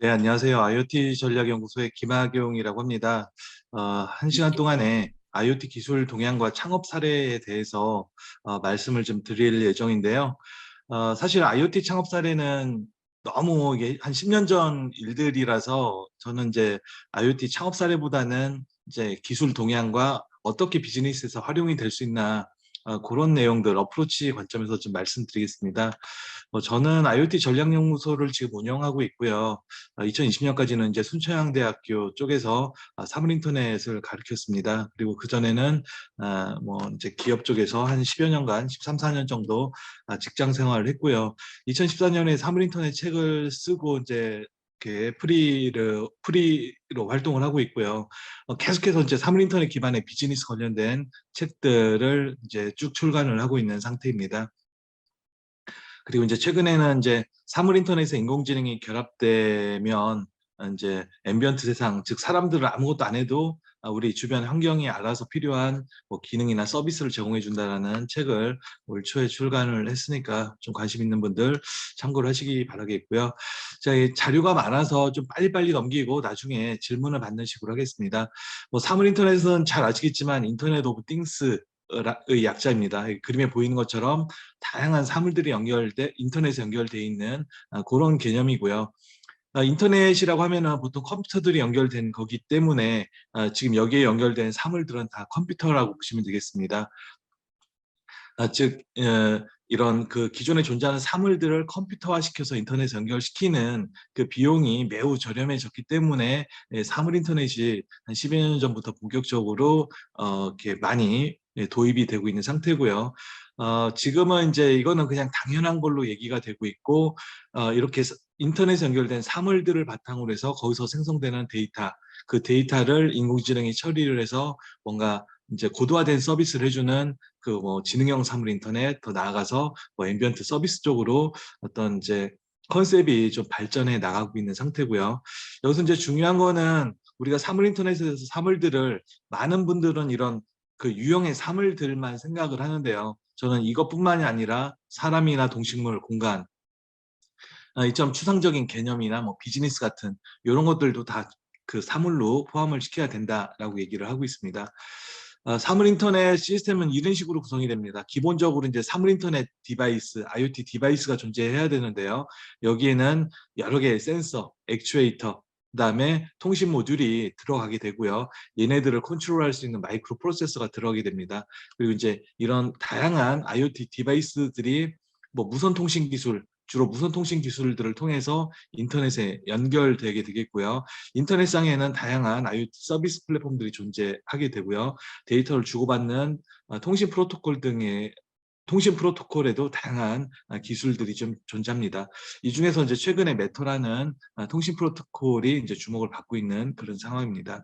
네, 안녕하세요. IoT 전략연구소의 김학용이라고 합니다. 1시간 동안에 IoT 기술 동향과 창업 사례에 대해서 말씀을 좀 드릴 예정인데요. 사실 IoT 창업 사례는 너무 이게 한 10년 전 일들이라서 저는 이제 IoT 창업 사례보다는 이제 기술 동향과 어떻게 비즈니스에서 활용이 될 수 있나 그런 내용들, 어프로치 관점에서 좀 말씀드리겠습니다. 저는 IoT 전략연구소를 지금 운영하고 있고요. 2020년까지는 이제 순천향대학교 쪽에서 사물 인터넷을 가르쳤습니다. 그리고 그전에는 뭐 이제 기업 쪽에서 한 10여 년간, 13, 14년 정도 직장 생활을 했고요. 2014년에 사물 인터넷 책을 쓰고 이제 이렇게 프리로 활동을 하고 있고요. 계속해서 이제 사물 인터넷 기반의 비즈니스 관련된 책들을 이제 쭉 출간을 하고 있는 상태입니다. 그리고 이제 최근에는 이제 사물 인터넷에 인공지능이 결합되면 이제 앰비언트 세상, 즉 사람들은 아무것도 안 해도 우리 주변 환경이 알아서 필요한 뭐 기능이나 서비스를 제공해 준다라는 책을 올 초에 출간을 했으니까 좀 관심 있는 분들 참고를 하시기 바라겠고요. 자, 이 자료가 많아서 좀 빨리빨리 넘기고 나중에 질문을 받는 식으로 하겠습니다. 뭐 사물 인터넷은 잘 아시겠지만 인터넷 오브 띵스 의 약자입니다. 그림에 보이는 것처럼 다양한 사물들이 인터넷에 연결돼 있는 그런 개념이고요. 인터넷이라고 하면은 보통 컴퓨터들이 연결된 거기 때문에 지금 여기에 연결된 사물들은 다 컴퓨터라고 보시면 되겠습니다. 즉 이런 그 기존에 존재하는 사물들을 컴퓨터화시켜서 인터넷에 연결시키는 그 비용이 매우 저렴해졌기 때문에 사물 인터넷이 한 10여 년 전부터 본격적으로 이렇게 많이 도입이 되고 있는 상태고요. 지금은 이제 이거는 그냥 당연한 걸로 얘기가 되고 있고 이렇게 인터넷에 연결된 사물들을 바탕으로 해서 거기서 생성되는 데이터, 그 데이터를 인공지능이 처리를 해서 뭔가 이제 고도화된 서비스를 해주는 그 뭐 지능형 사물 인터넷, 더 나아가서 뭐 앰비언트 서비스 쪽으로 어떤 이제 컨셉이 좀 발전해 나가고 있는 상태고요. 여기서 이제 중요한 거는 우리가 사물 인터넷에서 사물들을, 많은 분들은 이런 그 유형의 사물들만 생각을 하는데요. 저는 이것뿐만이 아니라 사람이나 동식물, 공간, 이처럼 추상적인 개념이나 뭐 비즈니스 같은 이런 것들도 다 그 사물로 포함을 시켜야 된다라고 얘기를 하고 있습니다. 사물 인터넷 시스템은 이런 식으로 구성이 됩니다. 기본적으로 이제 사물 인터넷 디바이스, IoT 디바이스가 존재해야 되는데요. 여기에는 여러 개의 센서, 액추에이터, 그다음에 통신 모듈이 들어가게 되고요. 얘네들을 컨트롤할 수 있는 마이크로 프로세서가 들어가게 됩니다. 그리고 이제 이런 다양한 IoT 디바이스들이 뭐 무선 통신 기술, 주로 무선 통신 기술들을 통해서 인터넷에 연결되게 되겠고요. 인터넷상에는 다양한 IoT 서비스 플랫폼들이 존재하게 되고요. 데이터를 주고받는 통신 프로토콜 등의 통신 프로토콜에도 다양한 기술들이 좀 존재합니다. 이 중에서 이제 최근에 메터라는 통신 프로토콜이 이제 주목을 받고 있는 그런 상황입니다.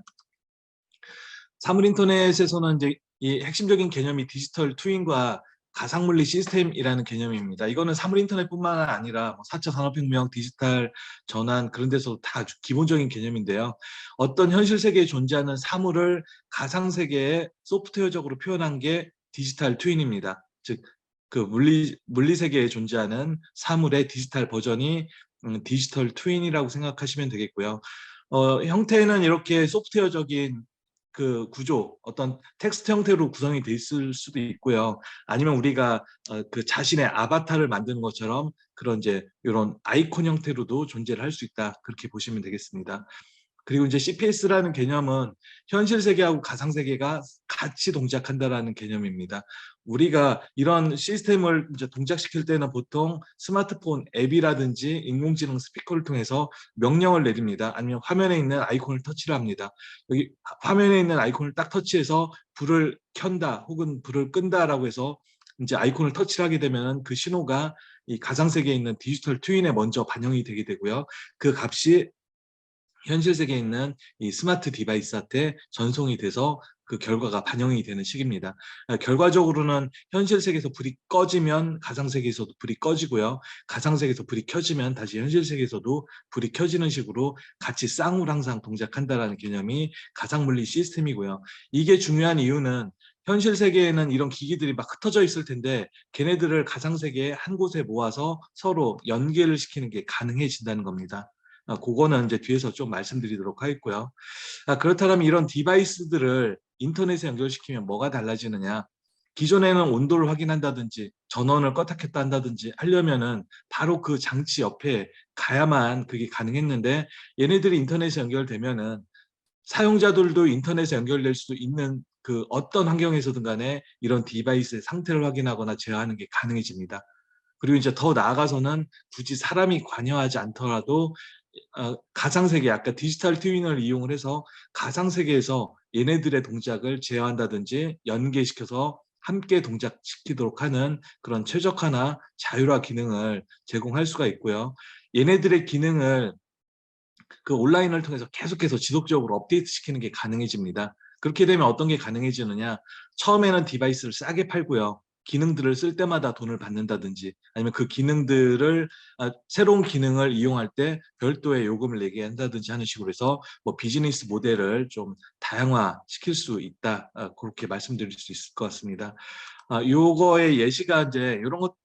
사물 인터넷에서는 이제 이 핵심적인 개념이 디지털 트윈과 가상물리 시스템이라는 개념입니다. 이거는 사물 인터넷뿐만 아니라 4차 산업혁명, 디지털 전환 그런 데서 다 기본적인 개념인데요. 어떤 현실 세계에 존재하는 사물을 가상 세계에 소프트웨어적으로 표현한 게 디지털 트윈입니다. 즉, 그 물리 세계에 존재하는 사물의 디지털 버전이 디지털 트윈이라고 생각하시면 되겠고요. 형태는 이렇게 소프트웨어적인 그 구조, 어떤 텍스트 형태로 구성이 돼 있을 수도 있고요. 아니면 우리가 그 자신의 아바타를 만드는 것처럼 그런 이제 이런 아이콘 형태로도 존재를 할 수 있다. 그렇게 보시면 되겠습니다. 그리고 이제 CPS라는 개념은 현실 세계하고 가상 세계가 같이 동작한다라는 개념입니다. 우리가 이런 시스템을 이제 동작시킬 때는 보통 스마트폰 앱이라든지 인공지능 스피커를 통해서 명령을 내립니다. 아니면 화면에 있는 아이콘을 터치를 합니다. 여기 화면에 있는 아이콘을 딱 터치해서 불을 켠다 혹은 불을 끈다라고 해서 이제 아이콘을 터치를 하게 되면 그 신호가 이 가상 세계에 있는 디지털 트윈에 먼저 반영이 되게 되고요. 그 값이 현실 세계에 있는 이 스마트 디바이스한테 전송이 돼서 그 결과가 반영이 되는 식입니다. 결과적으로는 현실 세계에서 불이 꺼지면 가상 세계에서도 불이 꺼지고요. 가상 세계에서 불이 켜지면 다시 현실 세계에서도 불이 켜지는 식으로 같이 쌍으로 항상 동작한다라는 개념이 가상 물리 시스템이고요. 이게 중요한 이유는 현실 세계에는 이런 기기들이 막 흩어져 있을 텐데 걔네들을 가상 세계에 한 곳에 모아서 서로 연계를 시키는 게 가능해진다는 겁니다. 그거는 이제 뒤에서 좀 말씀드리도록 하겠고요. 그렇다면 이런 디바이스들을 인터넷에 연결시키면 뭐가 달라지느냐? 기존에는 온도를 확인한다든지 전원을 껐다 켰다 한다든지 하려면은 바로 그 장치 옆에 가야만 그게 가능했는데, 얘네들이 인터넷에 연결되면은 사용자들도 인터넷에 연결될 수 있는 그 어떤 환경에서든 간에 이런 디바이스의 상태를 확인하거나 제어하는 게 가능해집니다. 그리고 이제 더 나아가서는 굳이 사람이 관여하지 않더라도 가상세계, 아까 디지털 트윈을 이용을 해서 가상세계에서 얘네들의 동작을 제어한다든지 연계시켜서 함께 동작시키도록 하는 그런 최적화나 자율화 기능을 제공할 수가 있고요. 얘네들의 기능을 그 온라인을 통해서 계속해서 지속적으로 업데이트 시키는 게 가능해집니다. 그렇게 되면 어떤 게 가능해지느냐? 처음에는 디바이스를 싸게 팔고요. 기능들을 쓸 때마다 돈을 받는다든지, 아니면 그 기능들을 새로운 기능을 이용할 때 별도의 요금을 내게 한다든지 하는 식으로 해서 뭐 비즈니스 모델을 좀 다양화 시킬 수 있다, 그렇게 말씀드릴 수 있을 것 같습니다. 요거의 예시가 이제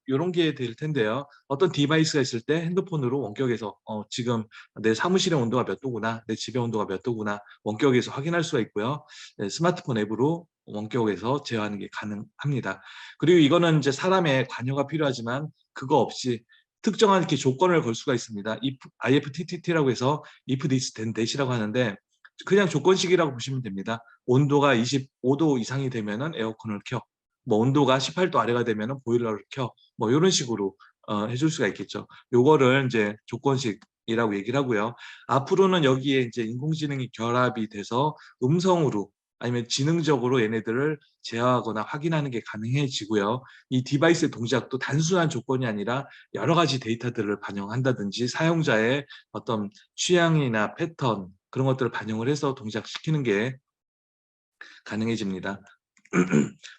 요런 게 될 텐데요. 어떤 디바이스가 있을 때 핸드폰으로 원격에서 지금 내 사무실의 온도가 몇 도구나, 내 집의 온도가 몇 도구나 원격에서 확인할 수가 있고요. 네, 스마트폰 앱으로 원격에서 제어하는 게 가능합니다. 그리고 이거는 이제 사람의 관여가 필요하지만 그거 없이 특정한 이렇게 조건을 걸 수가 있습니다. IFTTT라고 해서 if this then that이라고 하는데, 그냥 조건식이라고 보시면 됩니다. 온도가 25도 이상이 되면은 에어컨을 켜. 뭐 온도가 18도 아래가 되면은 보일러를 켜. 뭐 이런 식으로 해줄 수가 있겠죠. 요거를 이제 조건식이라고 얘기를 하고요. 앞으로는 여기에 이제 인공지능이 결합이 돼서 음성으로 아니면 지능적으로 얘네들을 제어하거나 확인하는 게 가능해지고요. 이 디바이스의 동작도 단순한 조건이 아니라 여러 가지 데이터들을 반영한다든지 사용자의 어떤 취향이나 패턴, 그런 것들을 반영을 해서 동작시키는 게 가능해집니다.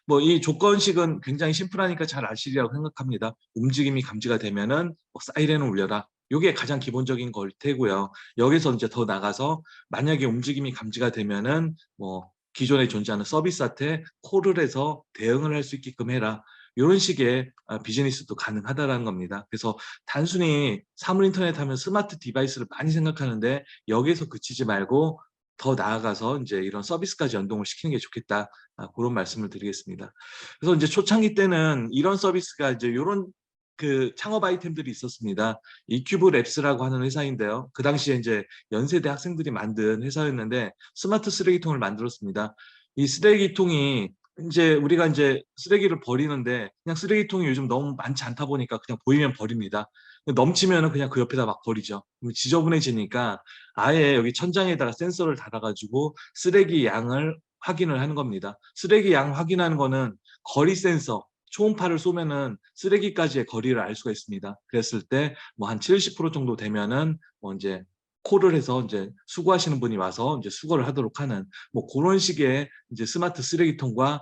뭐 이 조건식은 굉장히 심플하니까 잘 아시리라고 생각합니다. 움직임이 감지가 되면은 뭐 사이렌을 울려라. 이게 가장 기본적인 걸 테고요. 여기서 이제 더 나가서 만약에 움직임이 감지가 되면은 뭐 기존에 존재하는 서비스한테 콜을 해서 대응을 할 수 있게끔 해라. 이런 식의 비즈니스도 가능하다라는 겁니다. 그래서 단순히 사물 인터넷 하면 스마트 디바이스를 많이 생각하는데, 여기에서 그치지 말고 더 나아가서 이제 이런 서비스까지 연동을 시키는 게 좋겠다. 그런 말씀을 드리겠습니다. 그래서 이제 초창기 때는 이런 서비스가 이제 이런 그 창업 아이템들이 있었습니다. 이큐브 랩스라고 하는 회사인데요. 그 당시에 이제 연세대 학생들이 만든 회사였는데 스마트 쓰레기통을 만들었습니다. 이 쓰레기통이 이제 우리가 이제 쓰레기를 버리는데 그냥 쓰레기통이 요즘 너무 많지 않다 보니까 그냥 보이면 버립니다. 넘치면은 그냥 그 옆에다 막 버리죠. 지저분해지니까 아예 여기 천장에다가 센서를 달아가지고 쓰레기 양을 확인을 하는 겁니다. 쓰레기 양 확인하는 거는 거리 센서, 초음파를 쏘면은 쓰레기까지의 거리를 알 수가 있습니다. 그랬을 때 뭐 한 70% 정도 되면은 뭐 이제 콜을 해서 이제 수거하시는 분이 와서 이제 수거를 하도록 하는 뭐 그런 식의 이제 스마트 쓰레기통과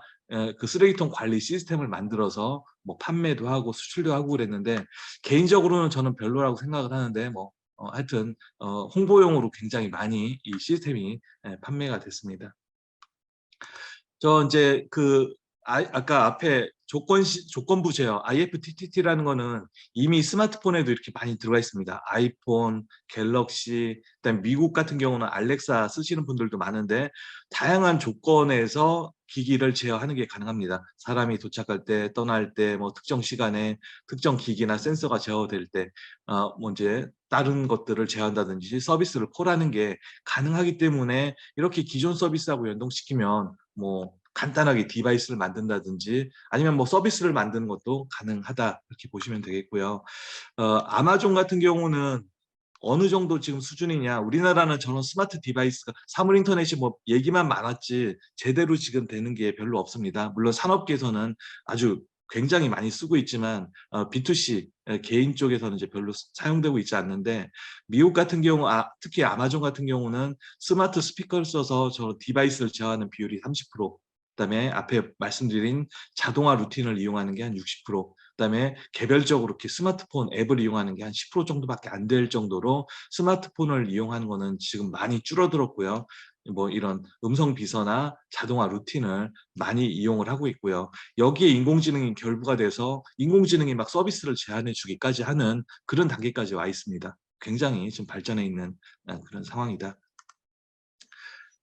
그 쓰레기통 관리 시스템을 만들어서 뭐 판매도 하고 수출도 하고 그랬는데, 개인적으로는 저는 별로라고 생각을 하는데 뭐 하여튼 홍보용으로 굉장히 많이 이 시스템이 판매가 됐습니다. 저 이제 그 아까 앞에 조건부 제어 IFTTT라는 거는 이미 스마트폰에도 이렇게 많이 들어가 있습니다. 아이폰, 갤럭시, 그다음 미국 같은 경우는 알렉사 쓰시는 분들도 많은데, 다양한 조건에서 기기를 제어하는 게 가능합니다. 사람이 도착할 때, 떠날 때, 뭐 특정 시간에 특정 기기나 센서가 제어될 때, 뭐 이제 다른 것들을 제어한다든지 서비스를 콜하는 게 가능하기 때문에, 이렇게 기존 서비스하고 연동시키면 뭐 간단하게 디바이스를 만든다든지 아니면 뭐 서비스를 만드는 것도 가능하다, 이렇게 보시면 되겠고요. 아마존 같은 경우는 어느 정도 지금 수준이냐, 우리나라는 저런 스마트 디바이스가 사물 인터넷이 뭐 얘기만 많았지 제대로 지금 되는 게 별로 없습니다. 물론 산업계에서는 아주 굉장히 많이 쓰고 있지만 B2C 개인 쪽에서는 이제 별로 사용되고 있지 않는데, 미국 같은 경우 특히 아마존 같은 경우는 스마트 스피커를 써서 저 디바이스를 제어하는 비율이 30%, 그다음에 앞에 말씀드린 자동화 루틴을 이용하는 게 한 60%, 그다음에 개별적으로 이렇게 스마트폰 앱을 이용하는 게 한 10% 정도밖에 안 될 정도로 스마트폰을 이용하는 거는 지금 많이 줄어들었고요. 뭐 이런 음성 비서나 자동화 루틴을 많이 이용을 하고 있고요. 여기에 인공지능이 결부가 돼서 인공지능이 막 서비스를 제안해 주기까지 하는 그런 단계까지 와 있습니다. 굉장히 지금 발전해 있는 그런 상황이다.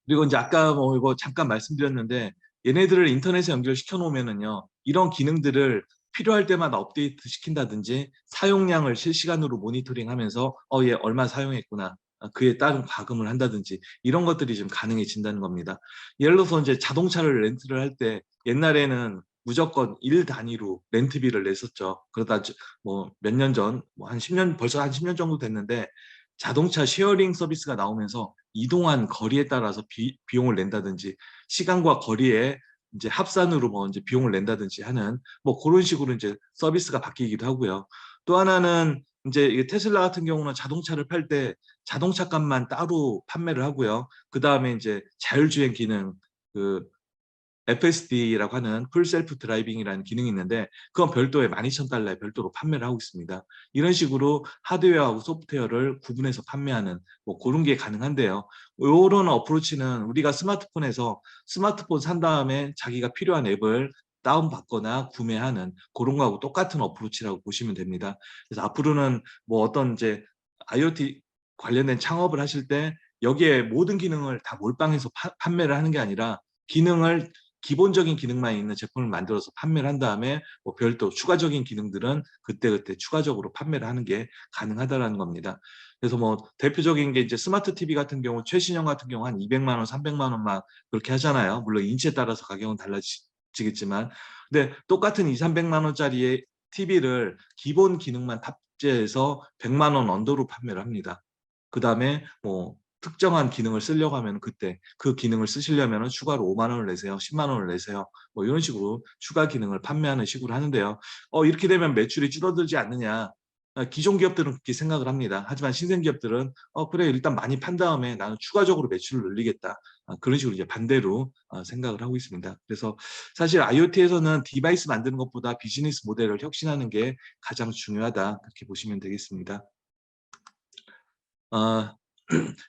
그리고 이제 아까 뭐 이거 잠깐 말씀드렸는데 얘네들을 인터넷에 연결시켜 놓으면은요, 이런 기능들을 필요할 때마다 업데이트 시킨다든지 사용량을 실시간으로 모니터링하면서 얘 얼마 사용했구나, 그에 따른 과금을 한다든지 이런 것들이 좀 가능해진다는 겁니다. 예를 들어서 이제 자동차를 렌트를 할 때 옛날에는 무조건 일 단위로 렌트비를 냈었죠. 그러다 뭐 몇 년 전, 뭐 한 10년, 벌써 한 10년 정도 됐는데 자동차 쉐어링 서비스가 나오면서 이동한 거리에 따라서 비용을 낸다든지 시간과 거리에 이제 합산으로 뭐 이제 비용을 낸다든지 하는 뭐 그런 식으로 이제 서비스가 바뀌기도 하고요. 또 하나는 이제 테슬라 같은 경우는 자동차를 팔 때 자동차 값만 따로 판매를 하고요. 그 다음에 이제 자율주행 기능, 그 FSD라고 하는 풀 셀프 드라이빙이라는 기능이 있는데 그건 별도의 12,000달러에 별도로 판매를 하고 있습니다. 이런 식으로 하드웨어하고 소프트웨어를 구분해서 판매하는 뭐 그런 게 가능한데요. 이런 어프로치는 우리가 스마트폰에서 스마트폰 산 다음에 자기가 필요한 앱을 다운받거나 구매하는 그런 거하고 똑같은 어프로치라고 보시면 됩니다. 그래서 앞으로는 뭐 어떤 이제 IoT 관련된 창업을 하실 때 여기에 모든 기능을 다 몰빵해서 판매를 하는 게 아니라 기능을 기본적인 기능만 있는 제품을 만들어서 판매를 한 다음에 뭐 별도 추가적인 기능들은 그때그때 추가적으로 판매를 하는 게 가능하다는 겁니다. 그래서 뭐 대표적인 게 이제 스마트 TV 같은 경우 최신형 같은 경우 한 200만 원, 300만 원 막 그렇게 하잖아요. 물론 인치에 따라서 가격은 달라지겠지만 근데 똑같은 2, 300만 원짜리의 TV를 기본 기능만 탑재해서 100만 원 언더로 판매를 합니다. 그 다음에 뭐 특정한 기능을 쓰려고 하면 그때 그 기능을 쓰시려면 추가로 5만 원을 내세요. 10만 원을 내세요. 뭐 이런 식으로 추가 기능을 판매하는 식으로 하는데요. 이렇게 되면 매출이 줄어들지 않느냐. 기존 기업들은 그렇게 생각을 합니다. 하지만 신생 기업들은 그래 일단 많이 판 다음에 나는 추가적으로 매출을 늘리겠다. 그런 식으로 이제 반대로 생각을 하고 있습니다. 그래서 사실 IoT에서는 디바이스 만드는 것보다 비즈니스 모델을 혁신하는 게 가장 중요하다. 그렇게 보시면 되겠습니다. 어,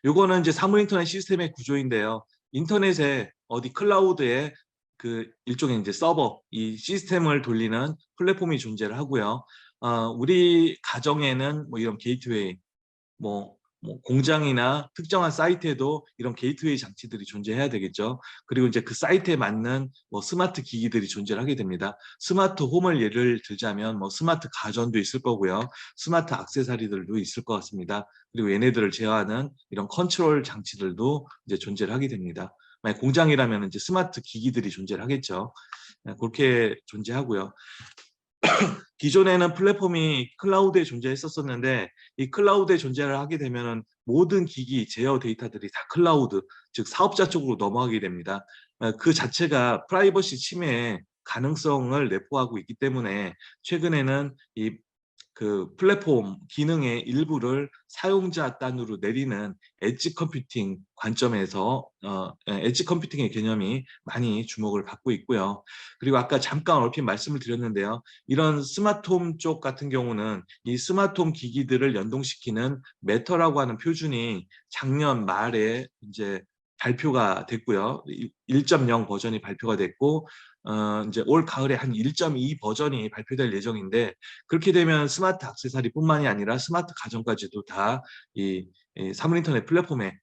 요거는 이제 사물인터넷 시스템의 구조인데요. 인터넷에 어디 클라우드에 그 일종의 이제 서버, 이 시스템을 돌리는 플랫폼이 존재를 하고요. 우리 가정에는 뭐 이런 게이트웨이, 뭐 공장이나 특정한 사이트에도 이런 게이트웨이 장치들이 존재해야 되겠죠. 그리고 이제 그 사이트에 맞는 뭐 스마트 기기들이 존재를 하게 됩니다. 스마트 홈을 예를 들자면 뭐 스마트 가전도 있을 거고요. 스마트 액세서리들도 있을 것 같습니다. 그리고 얘네들을 제어하는 이런 컨트롤 장치들도 이제 존재를 하게 됩니다. 만약 공장이라면 이제 스마트 기기들이 존재를 하겠죠. 그렇게 존재하고요. 기존에는 플랫폼이 클라우드에 존재했었는데 이 클라우드에 존재를 하게 되면 모든 기기 제어 데이터들이 다 클라우드, 즉 사업자 쪽으로 넘어가게 됩니다. 그 자체가 프라이버시 침해 가능성을 내포하고 있기 때문에 최근에는 이 그 플랫폼 기능의 일부를 사용자 단으로 내리는 엣지 컴퓨팅 관점에서 엣지 컴퓨팅의 개념이 많이 주목을 받고 있고요. 그리고 아까 잠깐 얼핏 말씀을 드렸는데요. 이런 스마트홈 쪽 같은 경우는 이 스마트홈 기기들을 연동시키는 메터라고 하는 표준이 작년 말에 이제 발표가 됐고요. 1.0 버전이 발표가 됐고 이제 올 가을에 한 1.2 버전이 발표될 예정인데 그렇게 되면 스마트 액세서리뿐만이 아니라 스마트 가전까지도 다 이 사물인터넷 플랫폼에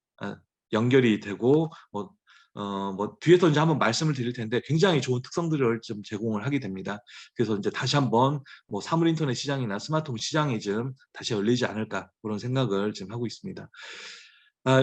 연결이 되고 뭐 뒤에서 이제 한번 말씀을 드릴 텐데 굉장히 좋은 특성들을 좀 제공을 하게 됩니다. 그래서 이제 다시 한번 뭐 사물인터넷 시장이나 스마트홈 시장이 좀 다시 열리지 않을까 그런 생각을 지금 하고 있습니다.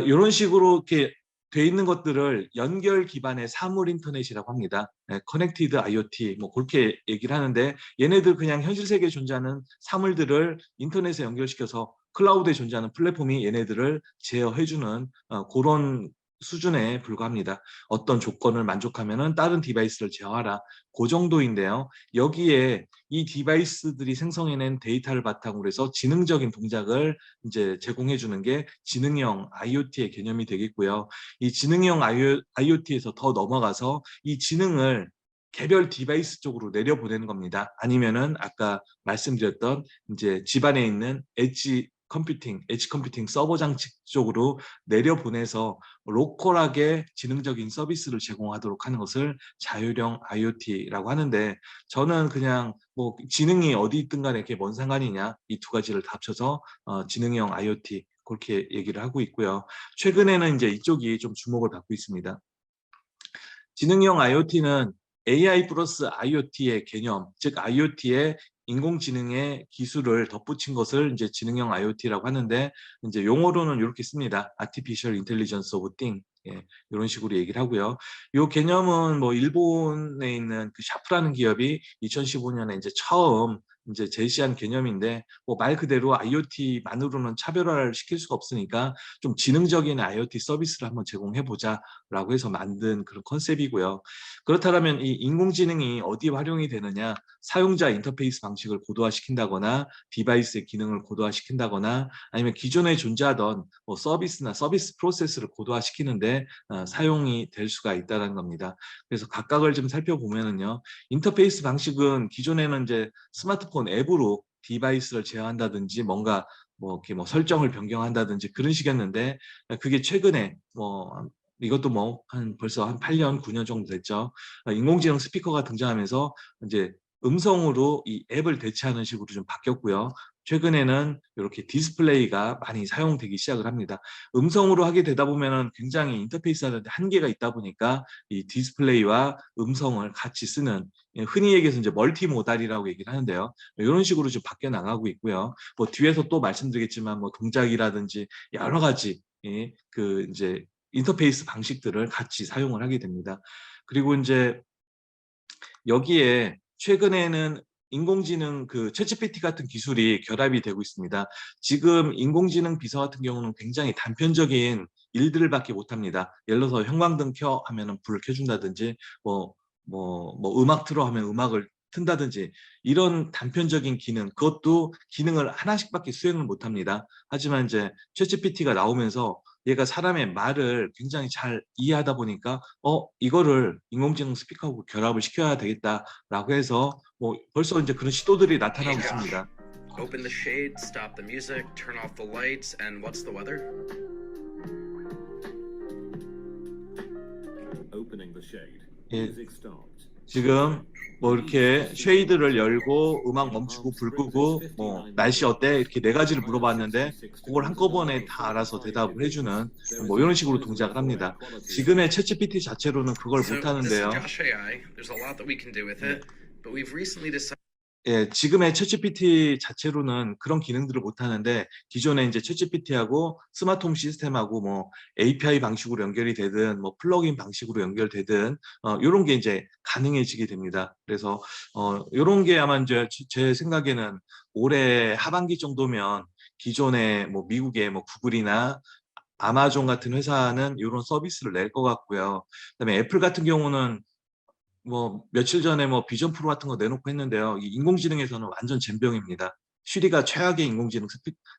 이런 식으로 이렇게 돼 있는 것들을 연결 기반의 사물 인터넷이라고 합니다. 커넥티드 IoT 뭐 그렇게 얘기를 하는데 얘네들 그냥 현실 세계에 존재하는 사물들을 인터넷에 연결시켜서 클라우드에 존재하는 플랫폼이 얘네들을 제어해주는 그런 수준에 불과합니다. 어떤 조건을 만족하면은 다른 디바이스를 제어하라. 그 정도인데요. 여기에 이 디바이스들이 생성해낸 데이터를 바탕으로 해서 지능적인 동작을 이제 제공해 주는 게 지능형 IoT의 개념이 되겠고요. 이 지능형 IoT에서 더 넘어가서 이 지능을 개별 디바이스 쪽으로 내려보내는 겁니다. 아니면은 아까 말씀드렸던 이제 집안에 있는 엣지 컴퓨팅, 엣지 컴퓨팅 서버 장치 쪽으로 내려보내서 로컬하게 지능적인 서비스를 제공하도록 하는 것을 자율형 IoT라고 하는데, 저는 그냥 뭐 지능이 어디 있든 간에 이게 뭔 상관이냐, 이 두 가지를 다 합쳐서 지능형 IoT 그렇게 얘기를 하고 있고요. 최근에는 이제 이쪽이 좀 주목을 받고 있습니다. 지능형 IoT는 AI 플러스 IoT의 개념, 즉 IoT의 인공지능의 기술을 덧붙인 것을 이제 지능형 IoT라고 하는데, 이제 용어로는 이렇게 씁니다. Artificial Intelligence of Things. 예, 이런 식으로 얘기를 하고요. 이 개념은 뭐 일본에 있는 그 샤프라는 기업이 2015년에 이제 처음 이제 제시한 개념인데, 뭐 말 그대로 IoT만으로는 차별화를 시킬 수가 없으니까 좀 지능적인 IoT 서비스를 한번 제공해 보자라고 해서 만든 그런 컨셉이고요. 그렇다면 이 인공지능이 어디에 활용이 되느냐? 사용자 인터페이스 방식을 고도화시킨다거나 디바이스의 기능을 고도화시킨다거나 아니면 기존에 존재하던 뭐 서비스나 서비스 프로세스를 고도화시키는데 사용이 될 수가 있다는 겁니다. 그래서 각각을 좀 살펴보면은요. 인터페이스 방식은 기존에는 이제 스마트폰 앱으로 디바이스를 제어한다든지 뭔가 뭐 이렇게 뭐 설정을 변경한다든지 그런 식이었는데, 그게 최근에 뭐 이것도 뭐 벌써 한 8년, 9년 정도 됐죠. 인공지능 스피커가 등장하면서 이제 음성으로 이 앱을 대체하는 식으로 좀 바뀌었고요. 최근에는 이렇게 디스플레이가 많이 사용되기 시작을 합니다. 음성으로 하게 되다 보면은 굉장히 인터페이스하는데 한계가 있다 보니까 이 디스플레이와 음성을 같이 쓰는, 흔히 얘기해서 이제 멀티모달이라고 얘기를 하는데요. 이런 식으로 좀 바뀌어 나가고 있고요. 뭐 뒤에서 또 말씀드리겠지만 뭐 동작이라든지 여러 가지 그 이제 인터페이스 방식들을 같이 사용을 하게 됩니다. 그리고 이제 여기에 최근에는 인공지능 그 챗GPT 같은 기술이 결합이 되고 있습니다. 지금 인공지능 비서 같은 경우는 굉장히 단편적인 일들밖에 못합니다. 예를 들어서 형광등 켜 하면은 불을 켜준다든지 뭐 음악 틀어 하면 음악을 튼다든지 이런 단편적인 기능, 그것도 기능을 하나씩밖에 수행을 못합니다. 하지만 이제 챗GPT가 나오면서 얘가 사람의 말을 굉장히 잘 이해하다 보니까 이거를 인공지능 스피커하고 결합을 시켜야 되겠다라고 해서 뭐 벌써 이제 그런 시도들이 나타나고 있습니다. Open the shade, stop the music, turn off the lights, and what's the weather? Opening the shade. 예, Music stopped. 지금 뭐 이렇게 쉐이드를 열고 음악 멈추고 불 끄고 뭐 날씨 어때 이렇게 네 가지를 물어봤는데 그걸 한꺼번에 다 알아서 대답을 해주는 뭐 이런 식으로 동작을 합니다. 지금의 챗GPT 자체로는 그걸 So 못 this is 하는데요. Josh AI. There's a lot that we can do with it, but we've recently decided. 예, 지금의 챗GPT 자체로는 그런 기능들을 못 하는데, 기존에 이제 챗GPT하고 스마트홈 시스템하고 뭐 API 방식으로 연결이 되든 뭐 플러그인 방식으로 연결되든 이런 게 이제 가능해지게 됩니다. 그래서 이런 게 아마 이제 제 생각에는 올해 하반기 정도면 기존의 뭐 미국의 뭐 구글이나 아마존 같은 회사는 이런 서비스를 낼 것 같고요. 그다음에 애플 같은 경우는 뭐 며칠 전에 뭐 비전 프로 같은 거 내놓고 했는데요. 이 인공지능에서는 완전 젬병입니다. 쉬리가 최악의 인공지능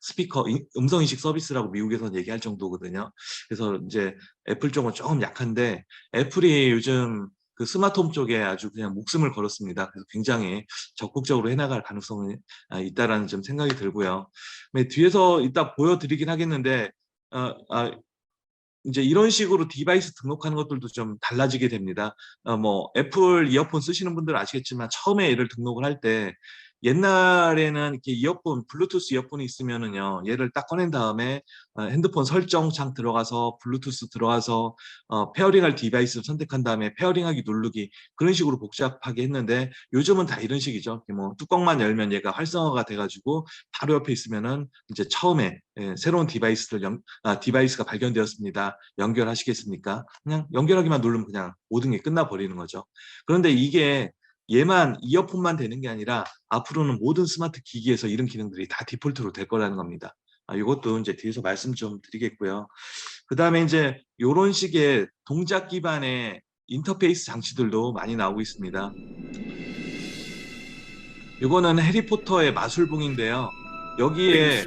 스피커 음성인식 서비스라고 미국에서는 얘기할 정도거든요. 그래서 이제 애플 쪽은 조금 약한데, 애플이 요즘 그 스마트홈 쪽에 아주 그냥 목숨을 걸었습니다. 그래서 굉장히 적극적으로 해나갈 가능성이 있다라는 좀 생각이 들고요. 뒤에서 이따 보여드리긴 하겠는데 이제 이런 식으로 디바이스 등록하는 것들도 좀 달라지게 됩니다. 뭐 애플 이어폰 쓰시는 분들은 아시겠지만 처음에 얘를 등록을 할 때 옛날에는 이렇게 이어폰, 블루투스 이어폰이 있으면은요, 얘를 딱 꺼낸 다음에 핸드폰 설정창 들어가서 블루투스 들어가서 페어링할 디바이스를 선택한 다음에 페어링하기 누르기 그런 식으로 복잡하게 했는데, 요즘은 다 이런 식이죠. 뭐 뚜껑만 열면 얘가 활성화가 돼가지고 바로 옆에 있으면은 이제 처음에 새로운 디바이스가 발견되었습니다. 연결하시겠습니까? 그냥 연결하기만 누르면 그냥 모든 게 끝나버리는 거죠. 그런데 이게 얘만 이어폰만 되는 게 아니라 앞으로는 모든 스마트 기기에서 이런 기능들이 다 디폴트로 될 거라는 겁니다. 이것도 이제 뒤에서 말씀 좀 드리겠고요. 그 다음에 이제 이런 식의 동작 기반의 인터페이스 장치들도 많이 나오고 있습니다. 이거는 해리포터의 마술봉인데요. 여기에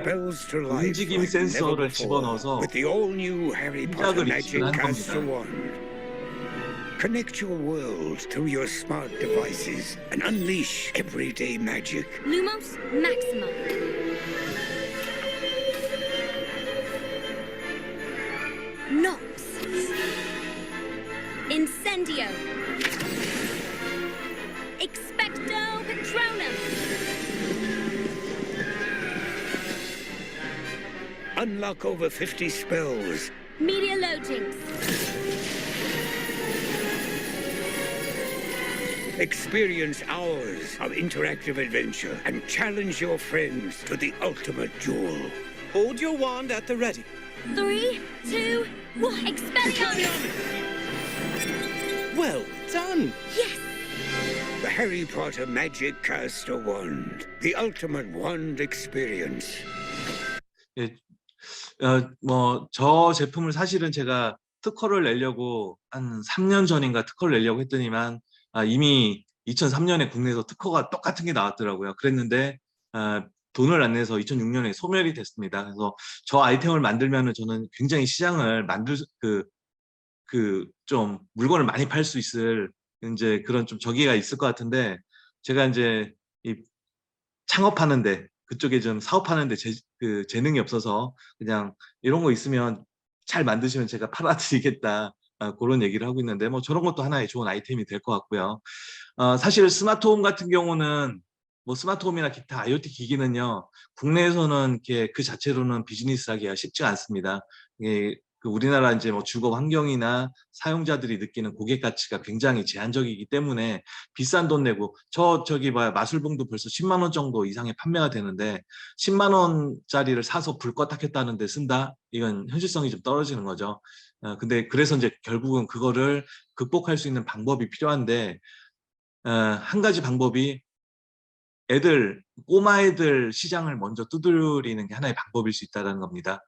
움직임 센서를 집어넣어서 동작을 익히는 한 겁니다. Connect your world through your smart devices and unleash everyday magic. Lumos Maxima. Nox. Incendio. Expecto Patronum. Unlock over 50 spells. Meteorologics. Experience hours of interactive adventure and challenge your friends to the ultimate duel. Hold your wand at the ready. 3, 2, 1. Expelliarmus. Well done. Yes. The Harry Potter Magic Caster Wand. The ultimate wand experience. 예, 뭐 저 제품을 사실은 제가 특허를 내려고 한 3년 전인가 특허를 내려고 했더니만 이미 2003년에 국내에서 특허가 똑같은 게 나왔더라고요. 그랬는데 돈을 안 내서 2006년에 소멸이 됐습니다. 그래서 저 아이템을 만들면은 저는 굉장히 시장을 만들 좀 물건을 많이 팔 수 있을 이제 그런 좀 저기가 있을 것 같은데 제가 이제 이 창업하는데 그쪽에 좀 사업하는데 재능이 없어서 그냥 이런 거 있으면 잘 만드시면 제가 팔아드리겠다 그런 얘기를 하고 있는데 뭐 저런 것도 하나의 좋은 아이템이 될 것 같고요. 사실 스마트홈 같은 경우는 뭐 스마트홈이나 기타 IoT 기기는요 국내에서는 이렇게 그 자체로는 비즈니스하기가 쉽지 않습니다. 그 우리나라 이제 뭐 주거 환경이나 사용자들이 느끼는 고객 가치가 굉장히 제한적이기 때문에 비싼 돈 내고 저기 봐요 마술봉도 벌써 10만 원 정도 이상의 판매가 되는데 10만 원짜리를 사서 불 껐다 켰다 하는데 쓴다? 이건 현실성이 좀 떨어지는 거죠. 근데 그래서 이제 결국은 그거를 극복할 수 있는 방법이 필요한데 한 가지 방법이 꼬마 애들 시장을 먼저 두드리는 게 하나의 방법일 수 있다는 겁니다.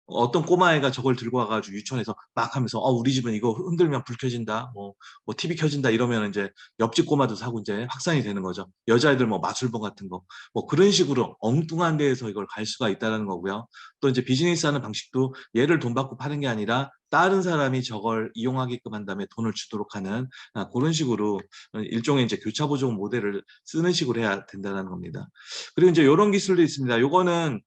어떤 꼬마애가 저걸 들고 와가지고 유치원에서 막 하면서 우리 집은 이거 흔들면 불 켜진다, 뭐 TV 켜진다 이러면 이제 옆집 꼬마도 사고 이제 확산이 되는 거죠. 여자애들 뭐 마술봉 같은 거, 뭐 그런 식으로 엉뚱한 데에서 이걸 갈 수가 있다는 거고요. 또 이제 비즈니스하는 방식도 얘를 돈 받고 파는 게 아니라 다른 사람이 저걸 이용하게끔 한 다음에 돈을 주도록 하는 그런 식으로 일종의 이제 교차 보조금 모델을 쓰는 식으로 해야 된다는 겁니다. 그리고 이제 이런 기술도 있습니다. 요거는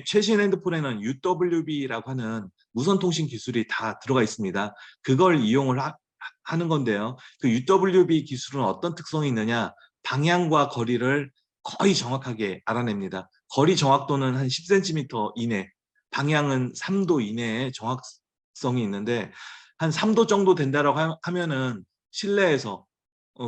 최신 핸드폰에는 UWB라고 하는 무선통신 기술이 다 들어가 있습니다. 그걸 이용을 하는 건데요. 그 UWB 기술은 어떤 특성이 있느냐? 방향과 거리를 거의 정확하게 알아냅니다. 거리 정확도는 한 10cm 이내, 방향은 3도 이내의 정확성이 있는데 한 3도 정도 된다라고 하면은 실내에서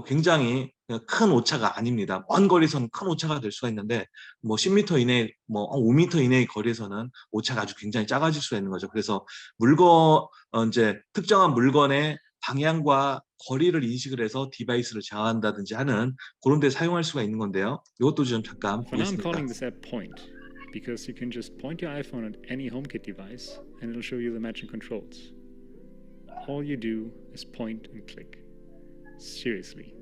굉장히 큰 오차가 아닙니다. 먼 거리에서는 큰 오차가 될 수가 있는데 뭐 10m 이내, 뭐 5m 이내의 거리에서는 오차가 아주 굉장히 작아질 수가 있는 거죠. 그래서 이제 특정한 물건의 방향과 거리를 인식을 해서 디바이스를 제어한다든지 하는 그런 데 사용할 수가 있는 건데요. 이것도 좀 잠깐 For now, I'm 보겠습니다. calling this app Point because you can just point your iPhone at any HomeKit device and it'll show you the matching controls. All you do is point and click. Seriously.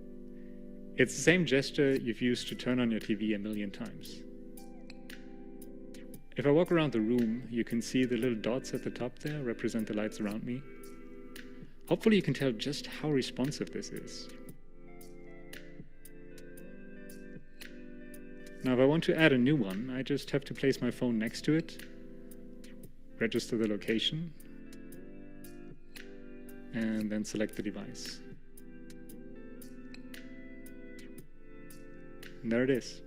It's the same gesture you've used to turn on your TV a million times. If I walk around the room, you can see the little dots at the top there represent the lights around me. Hopefully you can tell just how responsive this is. Now if I want to add a new one, I just have to place my phone next to it, register the location, and then select the device. And there it is.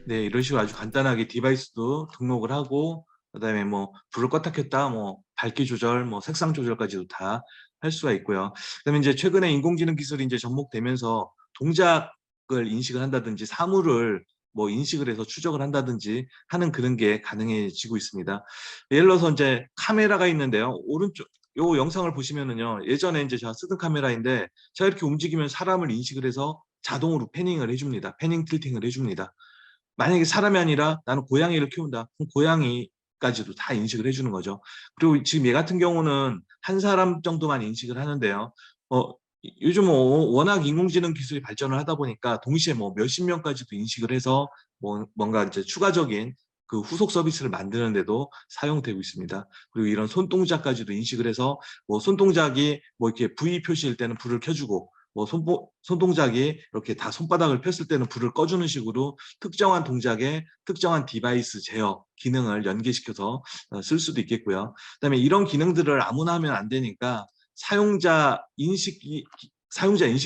네, 이런 식으로 아주 간단하게 디바이스도 등록을 하고 그다음에 뭐 불을 껐다 켰다, 뭐 밝기 조절, 뭐 색상 조절까지도 다 할 수가 있고요. 그다음에 이제 최근에 인공지능 기술이 이제 접목되면서 동작을 인식을 한다든지 사물을 뭐 인식을 해서 추적을 한다든지 하는 그런 게 가능해지고 있습니다. 예를 들어서 이제 카메라가 있는데요. 오른쪽 요 영상을 보시면은요. 예전에 이제 제가 쓰던 카메라인데 제가 이렇게 움직이면 사람을 인식을 해서 자동으로 패닝을 해줍니다. 패닝 틸팅을 해줍니다. 만약에 사람이 아니라 나는 고양이를 키운다. 그럼 고양이까지도 다 인식을 해주는 거죠. 그리고 지금 얘 같은 경우는 한 사람 정도만 인식을 하는데요. 요즘 워낙 인공지능 기술이 발전을 하다 보니까 동시에 뭐 몇십 명까지도 인식을 해서 뭔가 이제 추가적인 그 후속 서비스를 만드는데도 사용되고 있습니다. 그리고 이런 손동작까지도 인식을 해서 뭐 손동작이 뭐 이렇게 V 표시일 때는 불을 켜주고 뭐 손동작이 이렇게 다 손바닥을 폈을 때는 불을 꺼주는 식으로 특정한 동작에 특정한 디바이스 제어 기능을 연계시켜서 쓸 수도 있겠고요. 그다음에 이런 기능들을 아무나 하면 안 되니까 사용자 인식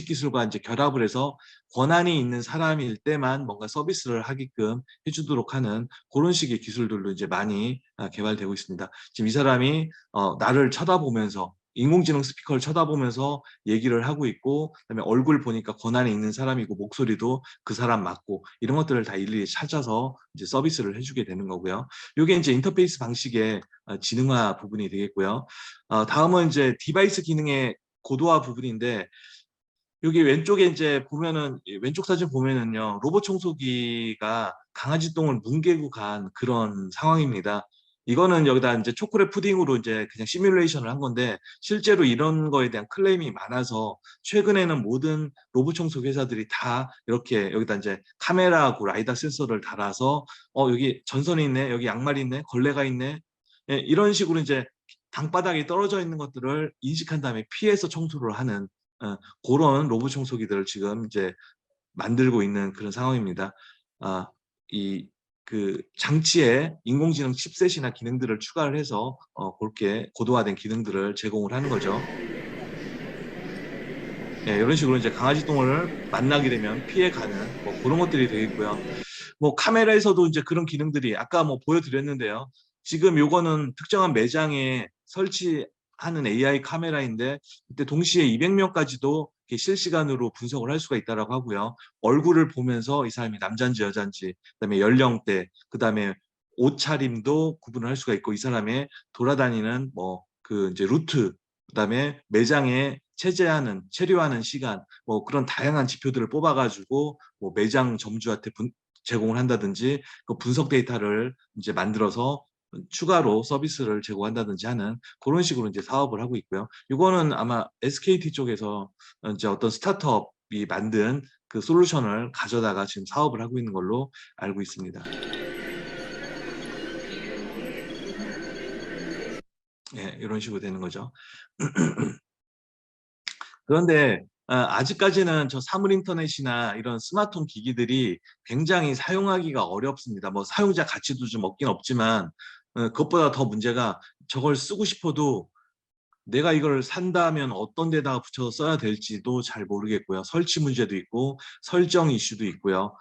기술과 이제 결합을 해서 권한이 있는 사람일 때만 뭔가 서비스를 하게끔 해주도록 하는 그런 식의 기술들도 이제 많이 개발되고 있습니다. 지금 이 사람이 나를 쳐다보면서 인공지능 스피커를 쳐다보면서 얘기를 하고 있고, 그다음에 얼굴 보니까 권한이 있는 사람이고 목소리도 그 사람 맞고 이런 것들을 다 일일이 찾아서 이제 서비스를 해주게 되는 거고요. 이게 이제 인터페이스 방식의 지능화 부분이 되겠고요. 다음은 이제 디바이스 기능의 고도화 부분인데, 여기 왼쪽에 이제 보면은 왼쪽 사진 보면은요, 로봇 청소기가 강아지 똥을 뭉개고 간 그런 상황입니다. 이거는 여기다 이제 초콜릿 푸딩으로 이제 그냥 시뮬레이션을 한 건데, 실제로 이런 거에 대한 클레임이 많아서 최근에는 모든 로봇 청소기 회사들이 다 이렇게 여기다 이제 카메라하고 라이다 센서를 달아서 여기 전선이 있네, 여기 양말이 있네, 걸레가 있네, 예, 이런 식으로 이제 땅바닥에 떨어져 있는 것들을 인식한 다음에 피해서 청소를 하는 그런 로봇 청소기들을 지금 이제 만들고 있는 그런 상황입니다. 이 그 장치에 인공지능 칩셋이나 기능들을 추가를 해서 그렇게 고도화된 기능들을 제공을 하는 거죠. 예, 이런 식으로 이제 강아지 똥을 만나게 되면 피해가는 뭐 그런 것들이 되겠고요. 뭐 카메라에서도 이제 그런 기능들이 아까 뭐 보여드렸는데요. 지금 요거는 특정한 매장에 설치하는 AI 카메라인데, 그때 동시에 200명까지도 실시간으로 분석을 할 수가 있다라고 하고요. 얼굴을 보면서 이 사람이 남자인지 여자인지, 그다음에 연령대, 그다음에 옷차림도 구분을 할 수가 있고, 이 사람의 돌아다니는 뭐 그 이제 루트, 그다음에 매장에 체류하는 시간, 뭐 그런 다양한 지표들을 뽑아가지고 뭐 매장 점주한테 제공을 한다든지, 그 분석 데이터를 이제 만들어서 추가로 서비스를 제공한다든지 하는 그런 식으로 이제 사업을 하고 있고요. 이거는 아마 SKT 쪽에서 이제 어떤 스타트업이 만든 그 솔루션을 가져다가 지금 사업을 하고 있는 걸로 알고 있습니다. 예, 이런 식으로 되는 거죠. 그런데 아직까지는 저 사물 인터넷이나 이런 스마트홈 기기들이 굉장히 사용하기가 어렵습니다. 뭐 사용자 가치도 좀 없긴 없지만, 그것보다 더 문제가, 저걸 쓰고 싶어도 내가 이걸 산다면 어떤 데다가 붙여서 써야 될지도 잘 모르겠고요. 설치 문제도 있고 설정 이슈도 있고요.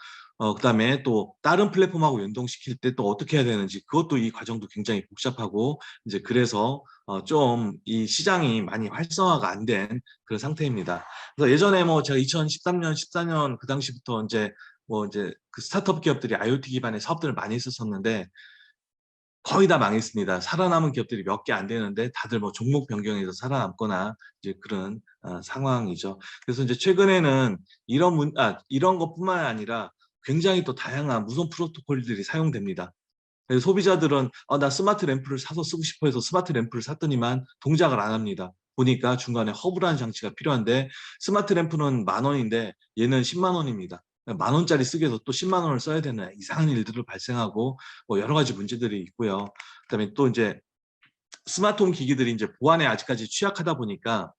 그다음에 또 다른 플랫폼하고 연동시킬 때 또 어떻게 해야 되는지, 그것도 이 과정도 굉장히 복잡하고, 이제 그래서 좀 이 시장이 많이 활성화가 안 된 그런 상태입니다. 그래서 예전에 뭐 제가 2013년, 14년 그 당시부터 이제 그 스타트업 기업들이 IoT 기반의 사업들을 많이 했었는데 거의 다 망했습니다. 살아남은 기업들이 몇 개 안 되는데 다들 뭐 종목 변경해서 살아남거나 이제 그런 상황이죠. 그래서 이제 최근에는 이런 것뿐만 아니라 굉장히 또 다양한 무선 프로토콜들이 사용됩니다. 그래서 소비자들은 나 스마트 램프를 사서 쓰고 싶어 해서 스마트 램프를 샀더니만 동작을 안 합니다. 보니까 중간에 허브라는 장치가 필요한데, 스마트 램프는 10,000원인데 얘는 10만 원입니다. 10,000원짜리 쓰기 위해서 또 10만 원을 써야 되는 이상한 일들을 발생하고 뭐 여러 가지 문제들이 있고요. 그다음에 또 이제 스마트홈 기기들이 이제 보안에 아직까지 취약하다 보니까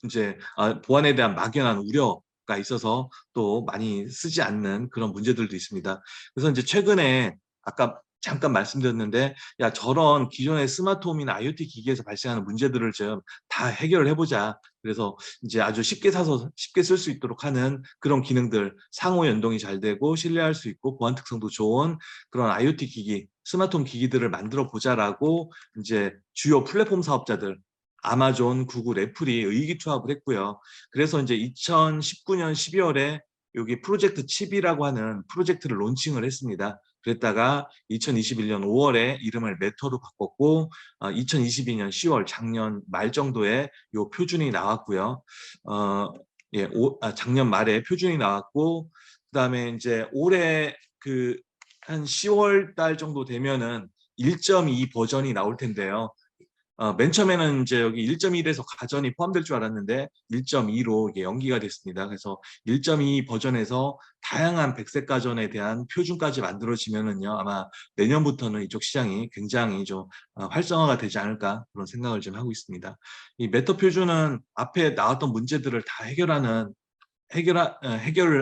이제 보안에 대한 막연한 우려가 있어서 또 많이 쓰지 않는 그런 문제들도 있습니다. 그래서 이제 최근에 아까 잠깐 말씀드렸는데, 야, 저런 기존의 스마트홈이나 IoT 기기에서 발생하는 문제들을 좀 다 해결을 해보자. 그래서 이제 아주 쉽게 사서 쉽게 쓸 수 있도록 하는 그런 기능들, 상호 연동이 잘 되고 신뢰할 수 있고 보안 특성도 좋은 그런 IoT 기기, 스마트홈 기기들을 만들어 보자라고 이제 주요 플랫폼 사업자들, 아마존, 구글, 애플이 의기투합을 했고요. 그래서 이제 2019년 12월에 여기 프로젝트 칩이라고 하는 프로젝트를 론칭을 했습니다. 그랬다가 2021년 5월에 이름을 메터로 바꿨고, 2022년 10월 작년 말 정도에 요 표준이 나왔고요. 작년 말에 표준이 나왔고, 그다음에 이제 올해 그 한 10월 달 정도 되면은 1.2 버전이 나올 텐데요. 맨 처음에는 이제 여기 1.1에서 가전이 포함될 줄 알았는데 1.2로 이게 연기가 됐습니다. 그래서 1.2 버전에서 다양한 백색 가전에 대한 표준까지 만들어지면은요, 아마 내년부터는 이쪽 시장이 굉장히 좀 활성화가 되지 않을까 그런 생각을 좀 하고 있습니다. 이 메터 표준은 앞에 나왔던 문제들을 다 해결을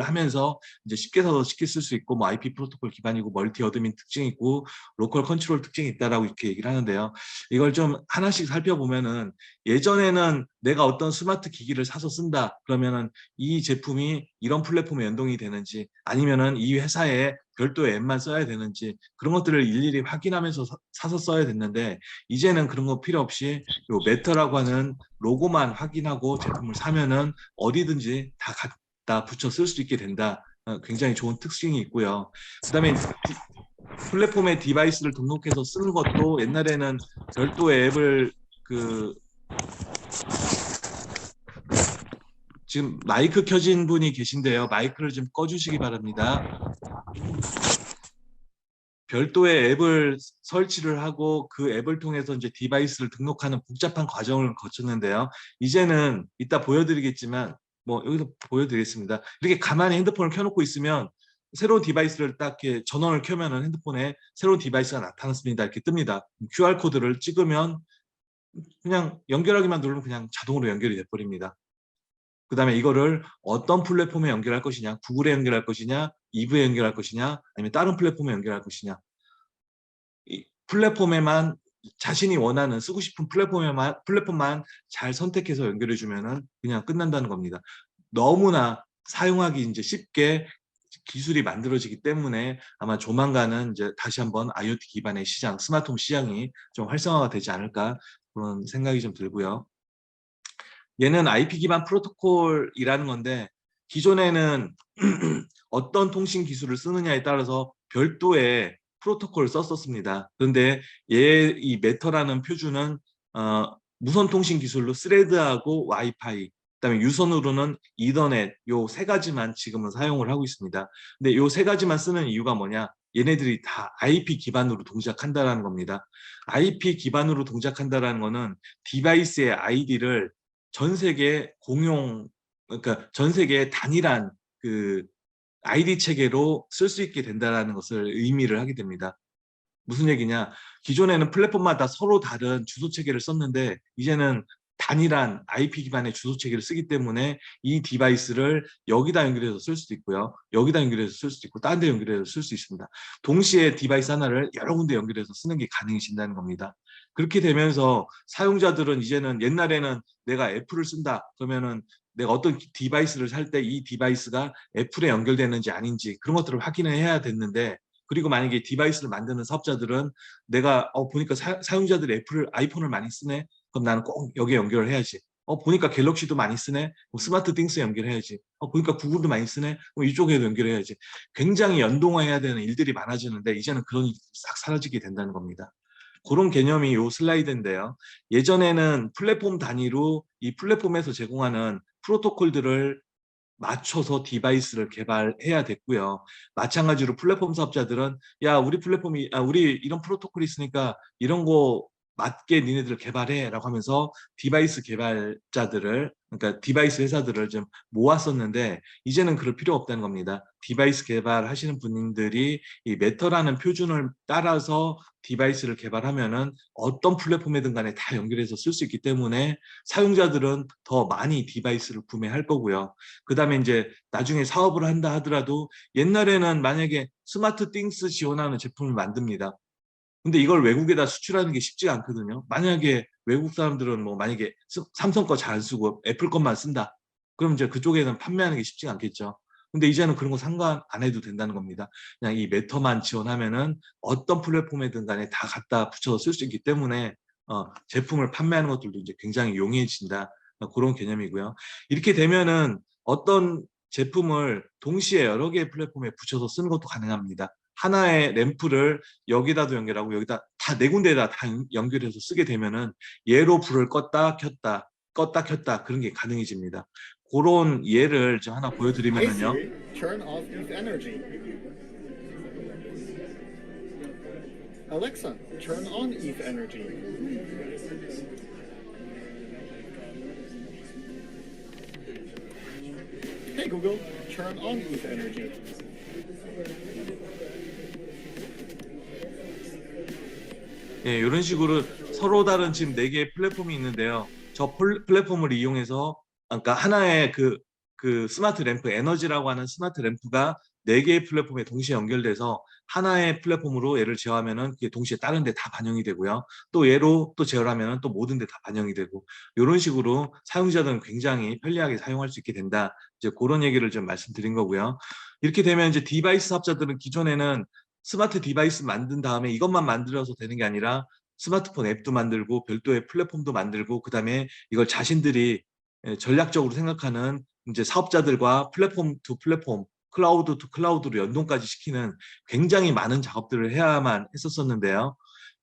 하면서 이제 쉽게 쓸 수 있고, 뭐 IP 프로토콜 기반이고, 멀티 어드민 특징이 있고, 로컬 컨트롤 특징이 있다라고 이렇게 얘기를 하는데요. 이걸 좀 하나씩 살펴보면은, 예전에는 내가 어떤 스마트 기기를 사서 쓴다 그러면은 이 제품이 이런 플랫폼에 연동이 되는지, 아니면은 이 회사에 별도의 앱만 써야 되는지, 그런 것들을 일일이 확인하면서 사서 써야 됐는데, 이제는 그런 거 필요 없이 요 메터라고 하는 로고만 확인하고 제품을 사면은 어디든지 다 갖다 붙여 쓸 수 있게 된다. 굉장히 좋은 특징이 있고요. 그다음에 플랫폼에 디바이스를 등록해서 쓰는 것도, 옛날에는 별도의 앱을 지금 마이크 켜진 분이 계신데요. 마이크를 좀 꺼주시기 바랍니다. 별도의 앱을 설치를 하고 그 앱을 통해서 이제 디바이스를 등록하는 복잡한 과정을 거쳤는데요. 이제는 이따 보여드리겠지만, 뭐 여기서 보여드리겠습니다. 이렇게 가만히 핸드폰을 켜놓고 있으면 새로운 디바이스를 딱 이렇게 전원을 켜면은 핸드폰에 새로운 디바이스가 나타났습니다. 이렇게 뜹니다. QR 코드를 찍으면 그냥 연결하기만 누르면 그냥 자동으로 연결이 돼버립니다. 그 다음에 이거를 어떤 플랫폼에 연결할 것이냐, 구글에 연결할 것이냐, 이브에 연결할 것이냐, 아니면 다른 플랫폼에 연결할 것이냐, 이 플랫폼에만 자신이 원하는 쓰고 싶은 플랫폼만 잘 선택해서 연결해 주면은 그냥 끝난다는 겁니다. 너무나 사용하기 이제 쉽게 기술이 만들어지기 때문에 아마 조만간은 이제 다시 한번 IoT 기반의 시장, 스마트홈 시장이 좀 활성화가 되지 않을까 그런 생각이 좀 들고요. 얘는 IP 기반 프로토콜이라는 건데, 기존에는 어떤 통신 기술을 쓰느냐에 따라서 별도의 프로토콜을 썼었습니다. 그런데 이 메터라는 표준은 무선 통신 기술로 스레드하고 와이파이, 그다음에 유선으로는 이더넷, 요 세 가지만 지금은 사용을 하고 있습니다. 근데 요 세 가지만 쓰는 이유가 뭐냐? 얘네들이 다 IP 기반으로 동작한다라는 겁니다. IP 기반으로 동작한다라는 거는 디바이스의 아이디를 전 세계 그러니까 전 세계 단일한 그 아이디 체계로 쓸 수 있게 된다는 것을 의미를 하게 됩니다. 무슨 얘기냐? 기존에는 플랫폼마다 서로 다른 주소 체계를 썼는데, 이제는 단일한 IP 기반의 주소 체계를 쓰기 때문에 이 디바이스를 여기다 연결해서 쓸 수도 있고요, 여기다 연결해서 쓸 수도 있고, 다른 데 연결해서 쓸 수 있습니다. 동시에 디바이스 하나를 여러 군데 연결해서 쓰는 게 가능해진다는 겁니다. 그렇게 되면서 사용자들은 이제는, 옛날에는 내가 애플을 쓴다 그러면은 내가 어떤 디바이스를 살 때 이 디바이스가 애플에 연결되는지 아닌지 그런 것들을 확인을 해야 됐는데, 그리고 만약에 디바이스를 만드는 사업자들은 내가 보니까 사용자들이 아이폰을 많이 쓰네, 그럼 나는 꼭 여기에 연결을 해야지. 보니까 갤럭시도 많이 쓰네, 스마트 띵스에 연결해야지. 보니까 구글도 많이 쓰네, 이쪽에도 연결해야지. 굉장히 연동화해야 되는 일들이 많아지는데, 이제는 그런 일이 싹 사라지게 된다는 겁니다. 그런 개념이 요 슬라이드인데요. 예전에는 플랫폼 단위로 이 플랫폼에서 제공하는 프로토콜들을 맞춰서 디바이스를 개발해야 됐고요. 마찬가지로 플랫폼 사업자들은, 야, 우리 이런 프로토콜이 있으니까 이런 거 맞게 니네들 개발해 라고 하면서 디바이스 개발자들을, 그러니까 디바이스 회사들을 좀 모았었는데, 이제는 그럴 필요 없다는 겁니다. 디바이스 개발하시는 분들이 이 메터라는 표준을 따라서 디바이스를 개발하면은 어떤 플랫폼이든 간에 다 연결해서 쓸 수 있기 때문에 사용자들은 더 많이 디바이스를 구매할 거고요. 그 다음에 이제 나중에 사업을 한다 하더라도, 옛날에는 만약에 스마트 띵스 지원하는 제품을 만듭니다. 근데 이걸 외국에다 수출하는 게 쉽지가 않거든요. 만약에 외국 사람들은 뭐 만약에 삼성 거 잘 안 쓰고 애플 것만 쓴다, 그럼 이제 그쪽에는 판매하는 게 쉽지가 않겠죠. 근데 이제는 그런 거 상관 안 해도 된다는 겁니다. 그냥 이 메터만 지원하면은 어떤 플랫폼이든 간에 다 갖다 붙여서 쓸 수 있기 때문에 제품을 판매하는 것들도 이제 굉장히 용이해진다, 그런 개념이고요. 이렇게 되면은 어떤 제품을 동시에 여러 개의 플랫폼에 붙여서 쓰는 것도 가능합니다. 하나의 램프를 여기다도 연결하고 여기다 다 네 군데에다 다 연결해서 쓰게 되면은 얘로 불을 껐다 켰다 그런 게 가능해집니다. 그런 예를 좀 하나 보여드리면요. Turn off this energy. Alexa, turn on ETH Energy. Hey Google, turn on ETH Energy. 예, 이런 식으로 서로 다른 지금 4개의 플랫폼이 있는데요. 저 플랫폼을 이용해서, 그러니까 하나의 그 스마트 램프, 에너지라고 하는 스마트 램프가 4개의 플랫폼에 동시에 연결돼서 하나의 플랫폼으로 얘를 제어하면은 그게 동시에 다른 데 다 반영이 되고요. 또 얘로 또 제어를 하면은 또 모든 데 다 반영이 되고, 이런 식으로 사용자들은 굉장히 편리하게 사용할 수 있게 된다. 이제 그런 얘기를 좀 말씀드린 거고요. 이렇게 되면 이제 디바이스 사업자들은 기존에는 스마트 디바이스 만든 다음에 이것만 만들어서 되는 게 아니라 스마트폰 앱도 만들고 별도의 플랫폼도 만들고, 그다음에 이걸 자신들이 전략적으로 생각하는 이제 사업자들과 플랫폼 투 플랫폼, 클라우드 투 클라우드로 연동까지 시키는 굉장히 많은 작업들을 해야만 했었었는데요.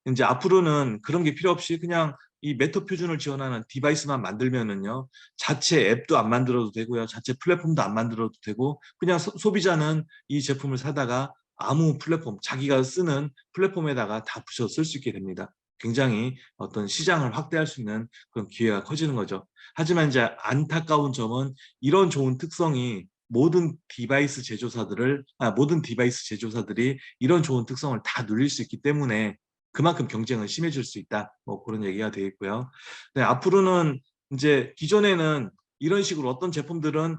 이제 앞으로는 그런 게 필요 없이 그냥 이 메터 표준을 지원하는 디바이스만 만들면은요, 자체 앱도 안 만들어도 되고요, 자체 플랫폼도 안 만들어도 되고, 그냥 소비자는 이 제품을 사다가 아무 플랫폼, 자기가 쓰는 플랫폼에다가 다 붙여 쓸 수 있게 됩니다. 굉장히 어떤 시장을 확대할 수 있는 그런 기회가 커지는 거죠. 하지만 이제 안타까운 점은 이런 좋은 특성이 모든 디바이스 제조사들이 이런 좋은 특성을 다 누릴 수 있기 때문에 그만큼 경쟁은 심해질 수 있다. 뭐 그런 얘기가 되겠고요. 네, 앞으로는 이제 기존에는 이런 식으로 어떤 제품들은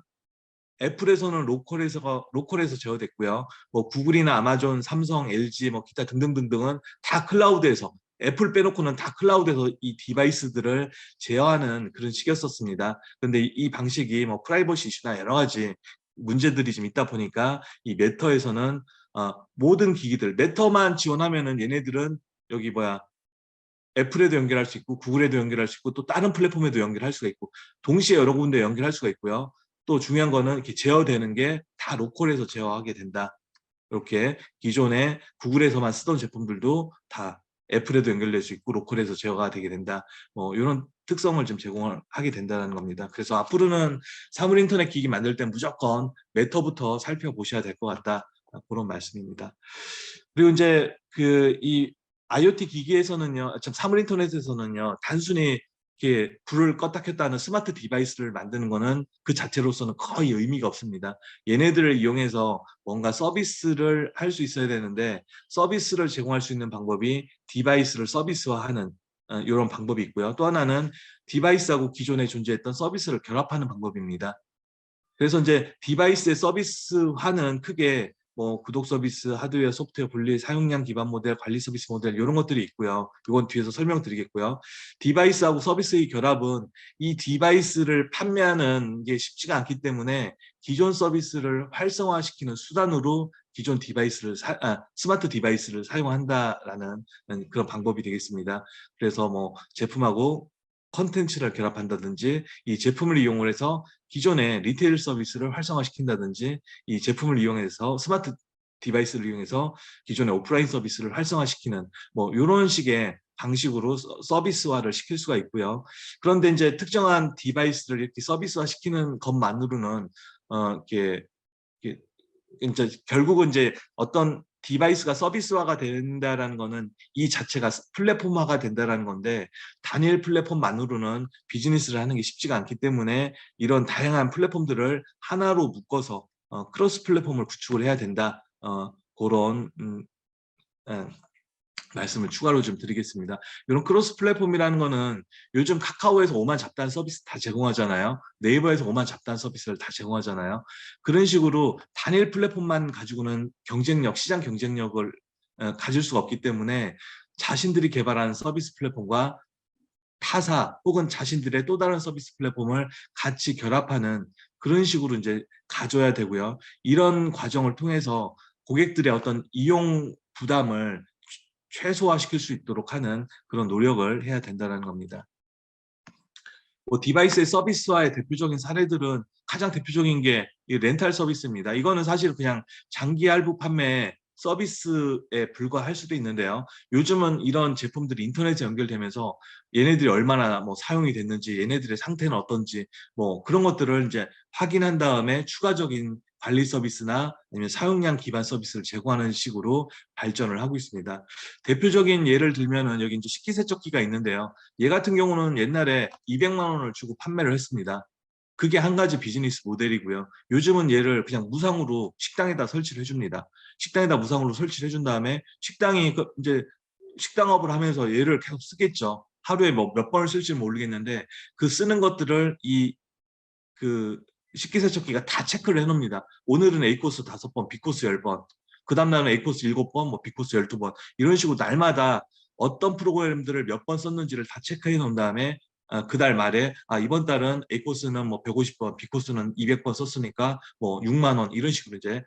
애플에서는 로컬에서 제어됐고요. 뭐 구글이나 아마존, 삼성, LG, 뭐 기타 등등등등은 다 클라우드에서, 애플 빼놓고는 다 클라우드에서 이 디바이스들을 제어하는 그런 식이었었습니다. 그런데 이 방식이 뭐 프라이버시 이슈나 여러 가지 문제들이 좀 있다 보니까 이 메터에서는 모든 기기들, 메터만 지원하면은 얘네들은 여기 애플에도 연결할 수 있고 구글에도 연결할 수 있고 또 다른 플랫폼에도 연결할 수가 있고 동시에 여러 군데 연결할 수가 있고요. 또 중요한 거는 이렇게 제어되는 게 다 로컬에서 제어하게 된다. 이렇게 기존에 구글에서만 쓰던 제품들도 다 애플에도 연결될 수 있고 로컬에서 제어가 되게 된다. 뭐 이런 특성을 좀 제공을 하게 된다는 겁니다. 그래서 앞으로는 사물 인터넷 기기 만들 때 무조건 메터부터 살펴보셔야 될 것 같다. 그런 말씀입니다. 그리고 이제 이 IoT 기기에서는요, 참 사물 인터넷에서는요, 단순히 이렇게 불을 껐다 켰다 하는 스마트 디바이스를 만드는 거는 그 자체로서는 거의 의미가 없습니다. 얘네들을 이용해서 뭔가 서비스를 할 수 있어야 되는데, 서비스를 제공할 수 있는 방법이 디바이스를 서비스화하는 이런 방법이 있고요. 또 하나는 디바이스하고 기존에 존재했던 서비스를 결합하는 방법입니다. 그래서 이제 디바이스의 서비스화는 크게 뭐 구독 서비스, 하드웨어, 소프트웨어 분리, 사용량 기반 모델, 관리 서비스 모델 이런 것들이 있고요. 이건 뒤에서 설명드리겠고요. 디바이스하고 서비스의 결합은 이 디바이스를 판매하는 게 쉽지가 않기 때문에 기존 서비스를 활성화시키는 수단으로 기존 스마트 디바이스를 사용한다라는 그런 방법이 되겠습니다. 그래서 뭐 제품하고 컨텐츠를 결합한다든지 이 제품을 이용해서 기존의 리테일 서비스를 활성화시킨다든지 이 제품을 이용해서 스마트 디바이스를 이용해서 기존의 오프라인 서비스를 활성화시키는 뭐 이런 식의 방식으로 서비스화를 시킬 수가 있고요. 그런데 이제 특정한 디바이스를 이렇게 서비스화 시키는 것만으로는 이렇게 이제 결국은 이제 어떤 디바이스가 서비스화가 된다라는 거는 이 자체가 플랫폼화가 된다라는 건데 단일 플랫폼만으로는 비즈니스를 하는 게 쉽지가 않기 때문에 이런 다양한 플랫폼들을 하나로 묶어서 크로스 플랫폼을 구축을 해야 된다. 그런 말씀을 추가로 좀 드리겠습니다. 이런 크로스 플랫폼이라는 거는 요즘 카카오에서 오만 잡다한 서비스 다 제공하잖아요. 네이버에서 오만 잡다한 서비스를 다 제공하잖아요. 그런 식으로 단일 플랫폼만 가지고는 시장 경쟁력을 가질 수가 없기 때문에 자신들이 개발한 서비스 플랫폼과 타사 혹은 자신들의 또 다른 서비스 플랫폼을 같이 결합하는 그런 식으로 이제 가져야 되고요. 이런 과정을 통해서 고객들의 어떤 이용 부담을 최소화시킬 수 있도록 하는 그런 노력을 해야 된다는 겁니다. 뭐 디바이스의 서비스화의 대표적인 사례들은 가장 대표적인 게 이 렌탈 서비스입니다. 이거는 사실 그냥 장기 할부 판매 서비스에 불과할 수도 있는데요. 요즘은 이런 제품들이 인터넷에 연결되면서 얘네들이 얼마나 뭐 사용이 됐는지, 얘네들의 상태는 어떤지 뭐 그런 것들을 이제 확인한 다음에 추가적인 관리 서비스나 아니면 사용량 기반 서비스를 제공하는 식으로 발전을 하고 있습니다. 대표적인 예를 들면은 여기 이제 식기세척기가 있는데요. 얘 같은 경우는 옛날에 200만 원을 주고 판매를 했습니다. 그게 한 가지 비즈니스 모델이고요. 요즘은 얘를 그냥 무상으로 식당에다 설치를 해줍니다. 식당에다 무상으로 설치를 해준 다음에 식당이 이제 식당업을 하면서 얘를 계속 쓰겠죠. 하루에 뭐 몇 번을 쓸지 모르겠는데 그 쓰는 것들을 그 식기세척기가 다 체크를 해놓습니다. 오늘은 A코스 5번, B코스 10번, 그 다음날은 A코스 7번, 뭐 B코스 12번 이런 식으로 날마다 어떤 프로그램들을 몇 번 썼는지를 다 체크해 놓은 다음에 그달 말에 이번 달은 A코스는 뭐 150번, B코스는 200번 썼으니까 뭐 6만 원 이런 식으로 이제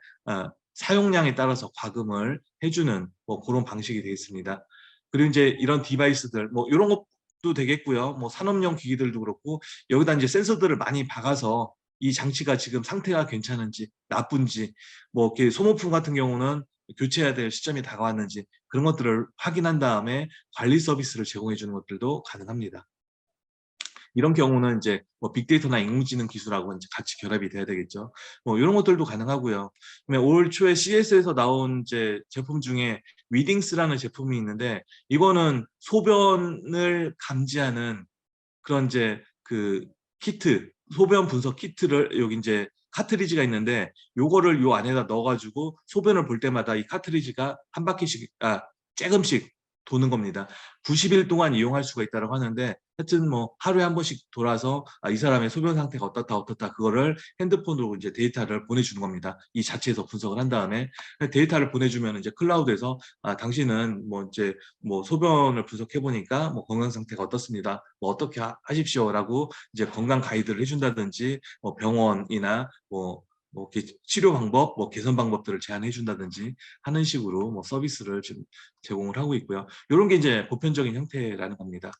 사용량에 따라서 과금을 해주는 뭐 그런 방식이 되겠습니다. 그리고 이제 이런 디바이스들 뭐 이런 것도 되겠고요. 뭐 산업용 기기들도 그렇고 여기다 이제 센서들을 많이 박아서 이 장치가 지금 상태가 괜찮은지 나쁜지 뭐 이렇게 소모품 같은 경우는 교체해야 될 시점이 다가왔는지 그런 것들을 확인한 다음에 관리 서비스를 제공해 주는 것들도 가능합니다. 이런 경우는 이제 뭐 빅데이터나 인공지능 기술하고 이제 같이 결합이 돼야 되겠죠. 뭐 이런 것들도 가능하고요. 올 초에 CES에서 나온 이제 제품 중에 위딩스라는 제품이 있는데 이거는 소변을 감지하는 그런 이제 그 키트, 소변 분석 키트를 여기 이제 카트리지가 있는데 요거를 요 안에다 넣어가지고 소변을 볼 때마다 이 카트리지가 한 바퀴씩 조금씩 도는 겁니다. 90일 동안 이용할 수가 있다고 하는데 하여튼 뭐 하루에 한 번씩 돌아서 이 사람의 소변 상태가 어떻다 그거를 핸드폰으로 이제 데이터를 보내주는 겁니다. 이 자체에서 분석을 한 다음에 데이터를 보내주면 이제 클라우드에서 당신은 뭐 이제 뭐 소변을 분석해 보니까 뭐 건강 상태가 어떻습니다. 뭐 어떻게 하십시오라고 이제 건강 가이드를 해준다든지 뭐 병원이나 뭐 치료 방법, 뭐 개선 방법들을 제안해 준다든지 하는 식으로 뭐 서비스를 지금 제공을 하고 있고요. 이런 게 이제 보편적인 형태라는 겁니다.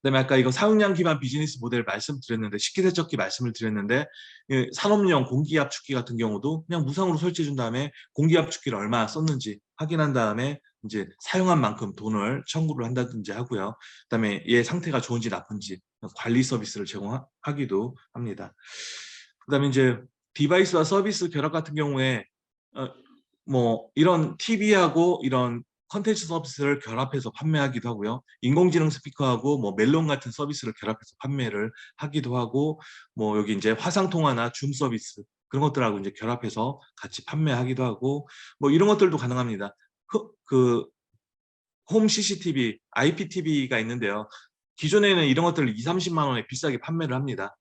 그다음에 아까 이거 사용량 기반 비즈니스 모델 말씀드렸는데 식기세척기 말씀을 드렸는데 산업용 공기압축기 같은 경우도 그냥 무상으로 설치해 준 다음에 공기압축기를 얼마나 썼는지 확인한 다음에 이제 사용한 만큼 돈을 청구를 한다든지 하고요. 그다음에 얘 상태가 좋은지 나쁜지 관리 서비스를 제공하기도 합니다. 그다음에 이제 디바이스와 서비스 결합 같은 경우에 뭐 이런 TV하고 이런 컨텐츠 서비스를 결합해서 판매하기도 하고요. 인공지능 스피커하고 뭐 멜론 같은 서비스를 결합해서 판매를 하기도 하고 뭐 여기 이제 화상통화나 줌 서비스 그런 것들하고 이제 결합해서 같이 판매하기도 하고 뭐 이런 것들도 가능합니다. 그 홈 CCTV, IPTV가 있는데요. 기존에는 이런 것들을 20~30만 원에 비싸게 판매를 합니다.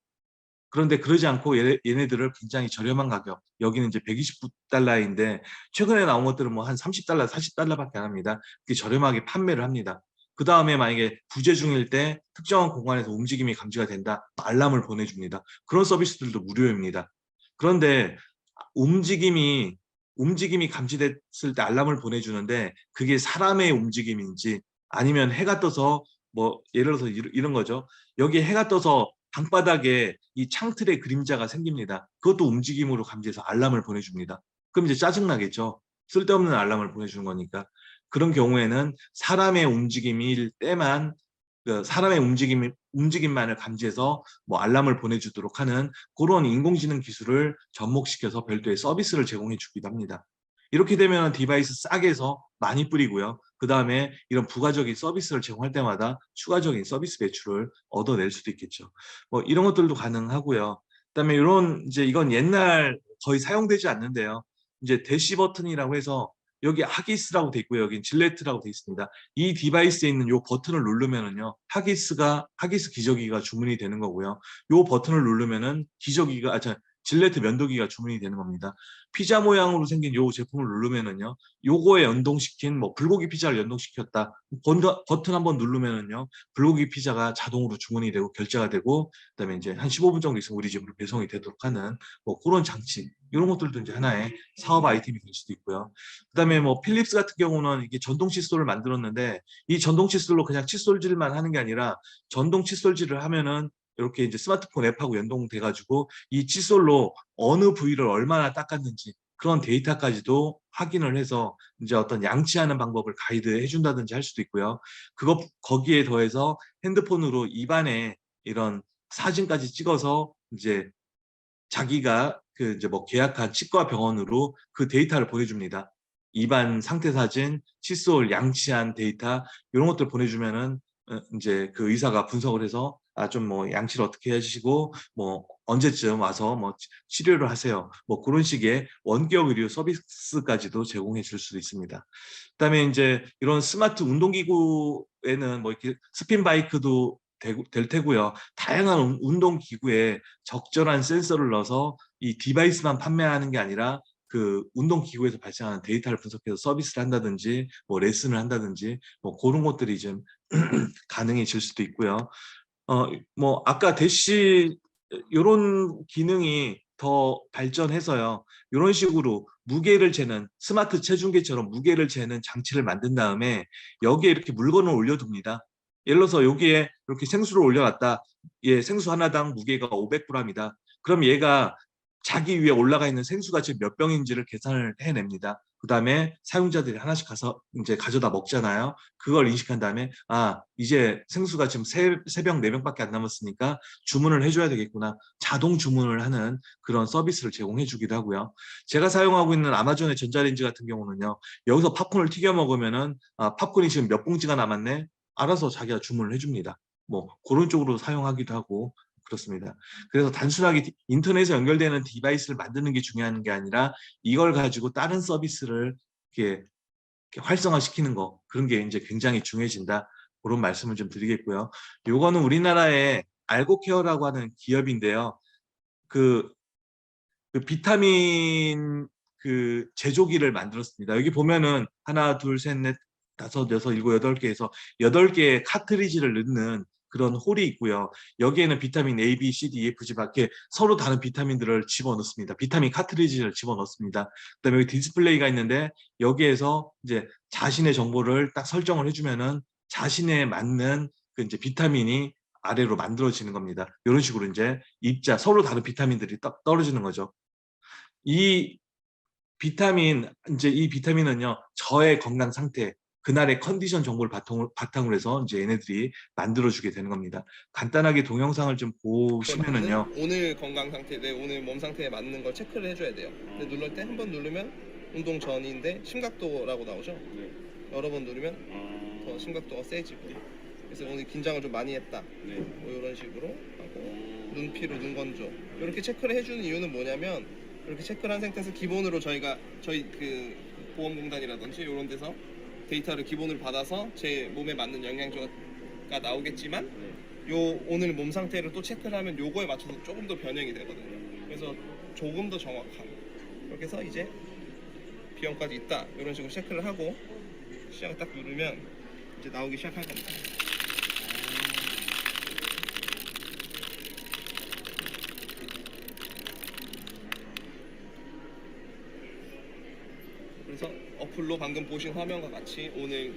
그런데 그러지 않고 얘네들을 굉장히 저렴한 가격, 여기는 이제 129달러인데 최근에 나온 것들은 뭐 한 30달러, 40달러밖에 안 합니다. 그게 저렴하게 판매를 합니다. 그 다음에 만약에 부재 중일 때 특정한 공간에서 움직임이 감지가 된다, 알람을 보내줍니다. 그런 서비스들도 무료입니다. 그런데 움직임이 감지됐을 때 알람을 보내주는데 그게 사람의 움직임인지 아니면 해가 떠서 뭐 예를 들어서 이런 거죠. 여기 해가 떠서 방바닥에 이 창틀에 그림자가 생깁니다. 그것도 움직임으로 감지해서 알람을 보내줍니다. 그럼 이제 짜증나겠죠. 쓸데없는 알람을 보내주는 거니까. 그런 경우에는 사람의 움직임일 때만 사람의 움직임만을 감지해서 뭐 알람을 보내주도록 하는 그런 인공지능 기술을 접목시켜서 별도의 서비스를 제공해 주기도 합니다. 이렇게 되면 디바이스 싸게 해서 많이 뿌리고요. 그 다음에 이런 부가적인 서비스를 제공할 때마다 추가적인 서비스 매출을 얻어낼 수도 있겠죠. 뭐 이런 것들도 가능하고요. 그다음에 이건 옛날 거의 사용되지 않는데요. 이제 대시 버튼이라고 해서 여기 하기스라고 돼 있고요. 여기 질레트라고 돼 있습니다. 이 디바이스에 있는 이 버튼을 누르면은요, 하기스 기저귀가 주문이 되는 거고요. 이 버튼을 누르면은 질레트 면도기가 주문이 되는 겁니다. 피자 모양으로 생긴 이 제품을 누르면은요, 요거에 연동시킨 뭐 불고기 피자를 연동시켰다. 버튼 한번 누르면은요, 불고기 피자가 자동으로 주문이 되고 결제가 되고, 그다음에 이제 한 15분 정도 있으면 우리 집으로 배송이 되도록 하는 뭐 그런 장치, 이런 것들도 이제 하나의 사업 아이템이 될 수도 있고요. 그다음에 뭐 필립스 같은 경우는 이게 전동 칫솔을 만들었는데 이 전동 칫솔로 그냥 칫솔질만 하는 게 아니라 전동 칫솔질을 하면은 이렇게 이제 스마트폰 앱하고 연동돼 가지고 이 칫솔로 어느 부위를 얼마나 닦았는지 그런 데이터까지도 확인을 해서 이제 어떤 양치하는 방법을 가이드해 준다든지 할 수도 있고요. 거기에 더해서 핸드폰으로 입안에 이런 사진까지 찍어서 이제 자기가 그 이제 뭐 계약한 치과 병원으로 그 데이터를 보내줍니다. 입안 상태 사진, 칫솔 양치한 데이터 이런 것들 보내주면은 이제 그 의사가 분석을 해서 좀 뭐 양치를 어떻게 해주시고 뭐 언제쯤 와서 뭐 치료를 하세요. 뭐 그런 식의 원격 의료 서비스까지도 제공해 줄 수도 있습니다. 그다음에 이제 이런 스마트 운동기구에는 뭐 이렇게 스핀 바이크도 될 테고요. 다양한 운동 기구에 적절한 센서를 넣어서 이 디바이스만 판매하는 게 아니라 그 운동 기구에서 발생하는 데이터를 분석해서 서비스를 한다든지 뭐 레슨을 한다든지 뭐 그런 것들이 좀 가능해질 수도 있고요. 뭐 아까 대시 이런 기능이 더 발전해서요. 이런 식으로 무게를 재는 스마트 체중계처럼 무게를 재는 장치를 만든 다음에 여기에 이렇게 물건을 올려둡니다. 예를 들어서 여기에 이렇게 생수를 올려놨다. 예, 생수 하나당 무게가 500g이다. 그럼 얘가 자기 위에 올라가 있는 생수가 지금 몇 병인지를 계산을 해냅니다. 그 다음에 사용자들이 하나씩 가서 이제 가져다 먹잖아요. 그걸 인식한 다음에 이제 생수가 지금 3병, 4병밖에 안 남았으니까 주문을 해줘야 되겠구나. 자동 주문을 하는 그런 서비스를 제공해 주기도 하고요. 제가 사용하고 있는 아마존의 전자레인지 같은 경우는요. 여기서 팝콘을 튀겨 먹으면은 팝콘이 지금 몇 봉지가 남았네. 알아서 자기가 주문을 해줍니다. 뭐 그런 쪽으로 사용하기도 하고 그렇습니다. 그래서 단순하게 인터넷에 연결되는 디바이스를 만드는 게 중요한 게 아니라 이걸 가지고 다른 서비스를 이렇게 활성화시키는 거 그런 게 이제 굉장히 중요해진다. 그런 말씀을 좀 드리겠고요. 요거는 우리나라의 알고케어라고 하는 기업인데요. 그 비타민 그 제조기를 만들었습니다. 여기 보면은 하나, 둘, 셋, 넷, 다섯, 여섯, 일곱, 여덟 개에서 8개의 카트리지를 넣는 그런 홀이 있고요. 여기에는 비타민 A, B, C, D, E, F, G 밖에 서로 다른 비타민들을 집어넣습니다. 비타민 카트리지를 집어넣습니다. 그다음에 여기 디스플레이가 있는데 여기에서 이제 자신의 정보를 딱 설정을 해주면은 자신에 맞는 그 이제 비타민이 아래로 만들어지는 겁니다. 이런 식으로 이제 입자 서로 다른 비타민들이 떨어지는 거죠. 이 비타민은요 저의 건강 상태 그날의 컨디션 정보를 바탕으로 해서 이제 얘네들이 만들어주게 되는 겁니다. 간단하게 동영상을 좀 보시면은요. 오늘 건강 상태, 내 오늘 몸 상태에 맞는 걸 체크를 해줘야 돼요. 근데 누를 때 한 번 누르면 운동 전인데 심각도라고 나오죠. 여러 번 누르면 더 심각도가 세지고. 그래서 오늘 긴장을 좀 많이 했다. 뭐 이런 식으로 하고 눈피로, 눈건조 이렇게 체크를 해주는 이유는 뭐냐면 이렇게 체크를 한 상태에서 기본으로 저희 그 보험공단이라든지 이런 데서 데이터를 기본으로 받아서 제 몸에 맞는 영양소가 나오겠지만 요 오늘 몸 상태를 또 체크를 하면 요거에 맞춰서 조금 더 변형이 되거든요. 그래서 조금 더 정확한 그렇게 해서 이제 비염까지 있다 이런 식으로 체크를 하고 시작을 딱 누르면 이제 나오기 시작할 겁니다. 그래서 어플로 방금 보신 화면과 같이 오늘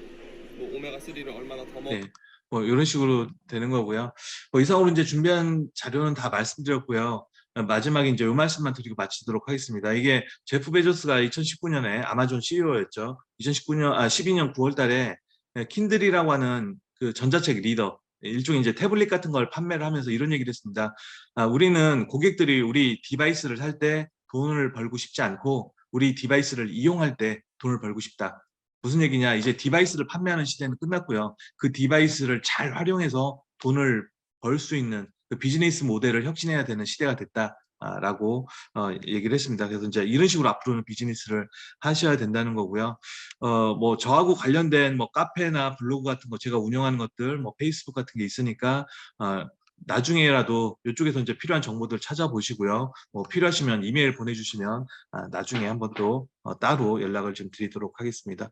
뭐 오메가3를 얼마나 더 먹. 네, 뭐 이런 식으로 되는 거고요. 뭐 이상으로 이제 준비한 자료는 다 말씀드렸고요. 마지막에 이제 이 말씀만 드리고 마치도록 하겠습니다. 이게 제프 베조스가 2019년에 아마존 CEO였죠. 12년 9월달에 킨들이라고 하는 그 전자책 리더 일종의 이제 태블릿 같은 걸 판매를 하면서 이런 얘기를 했습니다. 우리는 고객들이 우리 디바이스를 살 때 돈을 벌고 싶지 않고 우리 디바이스를 이용할 때 돈을 벌고 싶다. 무슨 얘기냐? 이제 디바이스를 판매하는 시대는 끝났고요. 그 디바이스를 잘 활용해서 돈을 벌 수 있는 그 비즈니스 모델을 혁신해야 되는 시대가 됐다라고 얘기를 했습니다. 그래서 이제 이런 식으로 앞으로는 비즈니스를 하셔야 된다는 거고요. 뭐 저하고 관련된 뭐 카페나 블로그 같은 거 제가 운영하는 것들, 뭐 페이스북 같은 게 있으니까 나중에라도 이쪽에서 이제 필요한 정보들 찾아보시고요. 뭐 필요하시면 이메일 보내주시면 나중에 한번 또 따로 연락을 좀 드리도록 하겠습니다.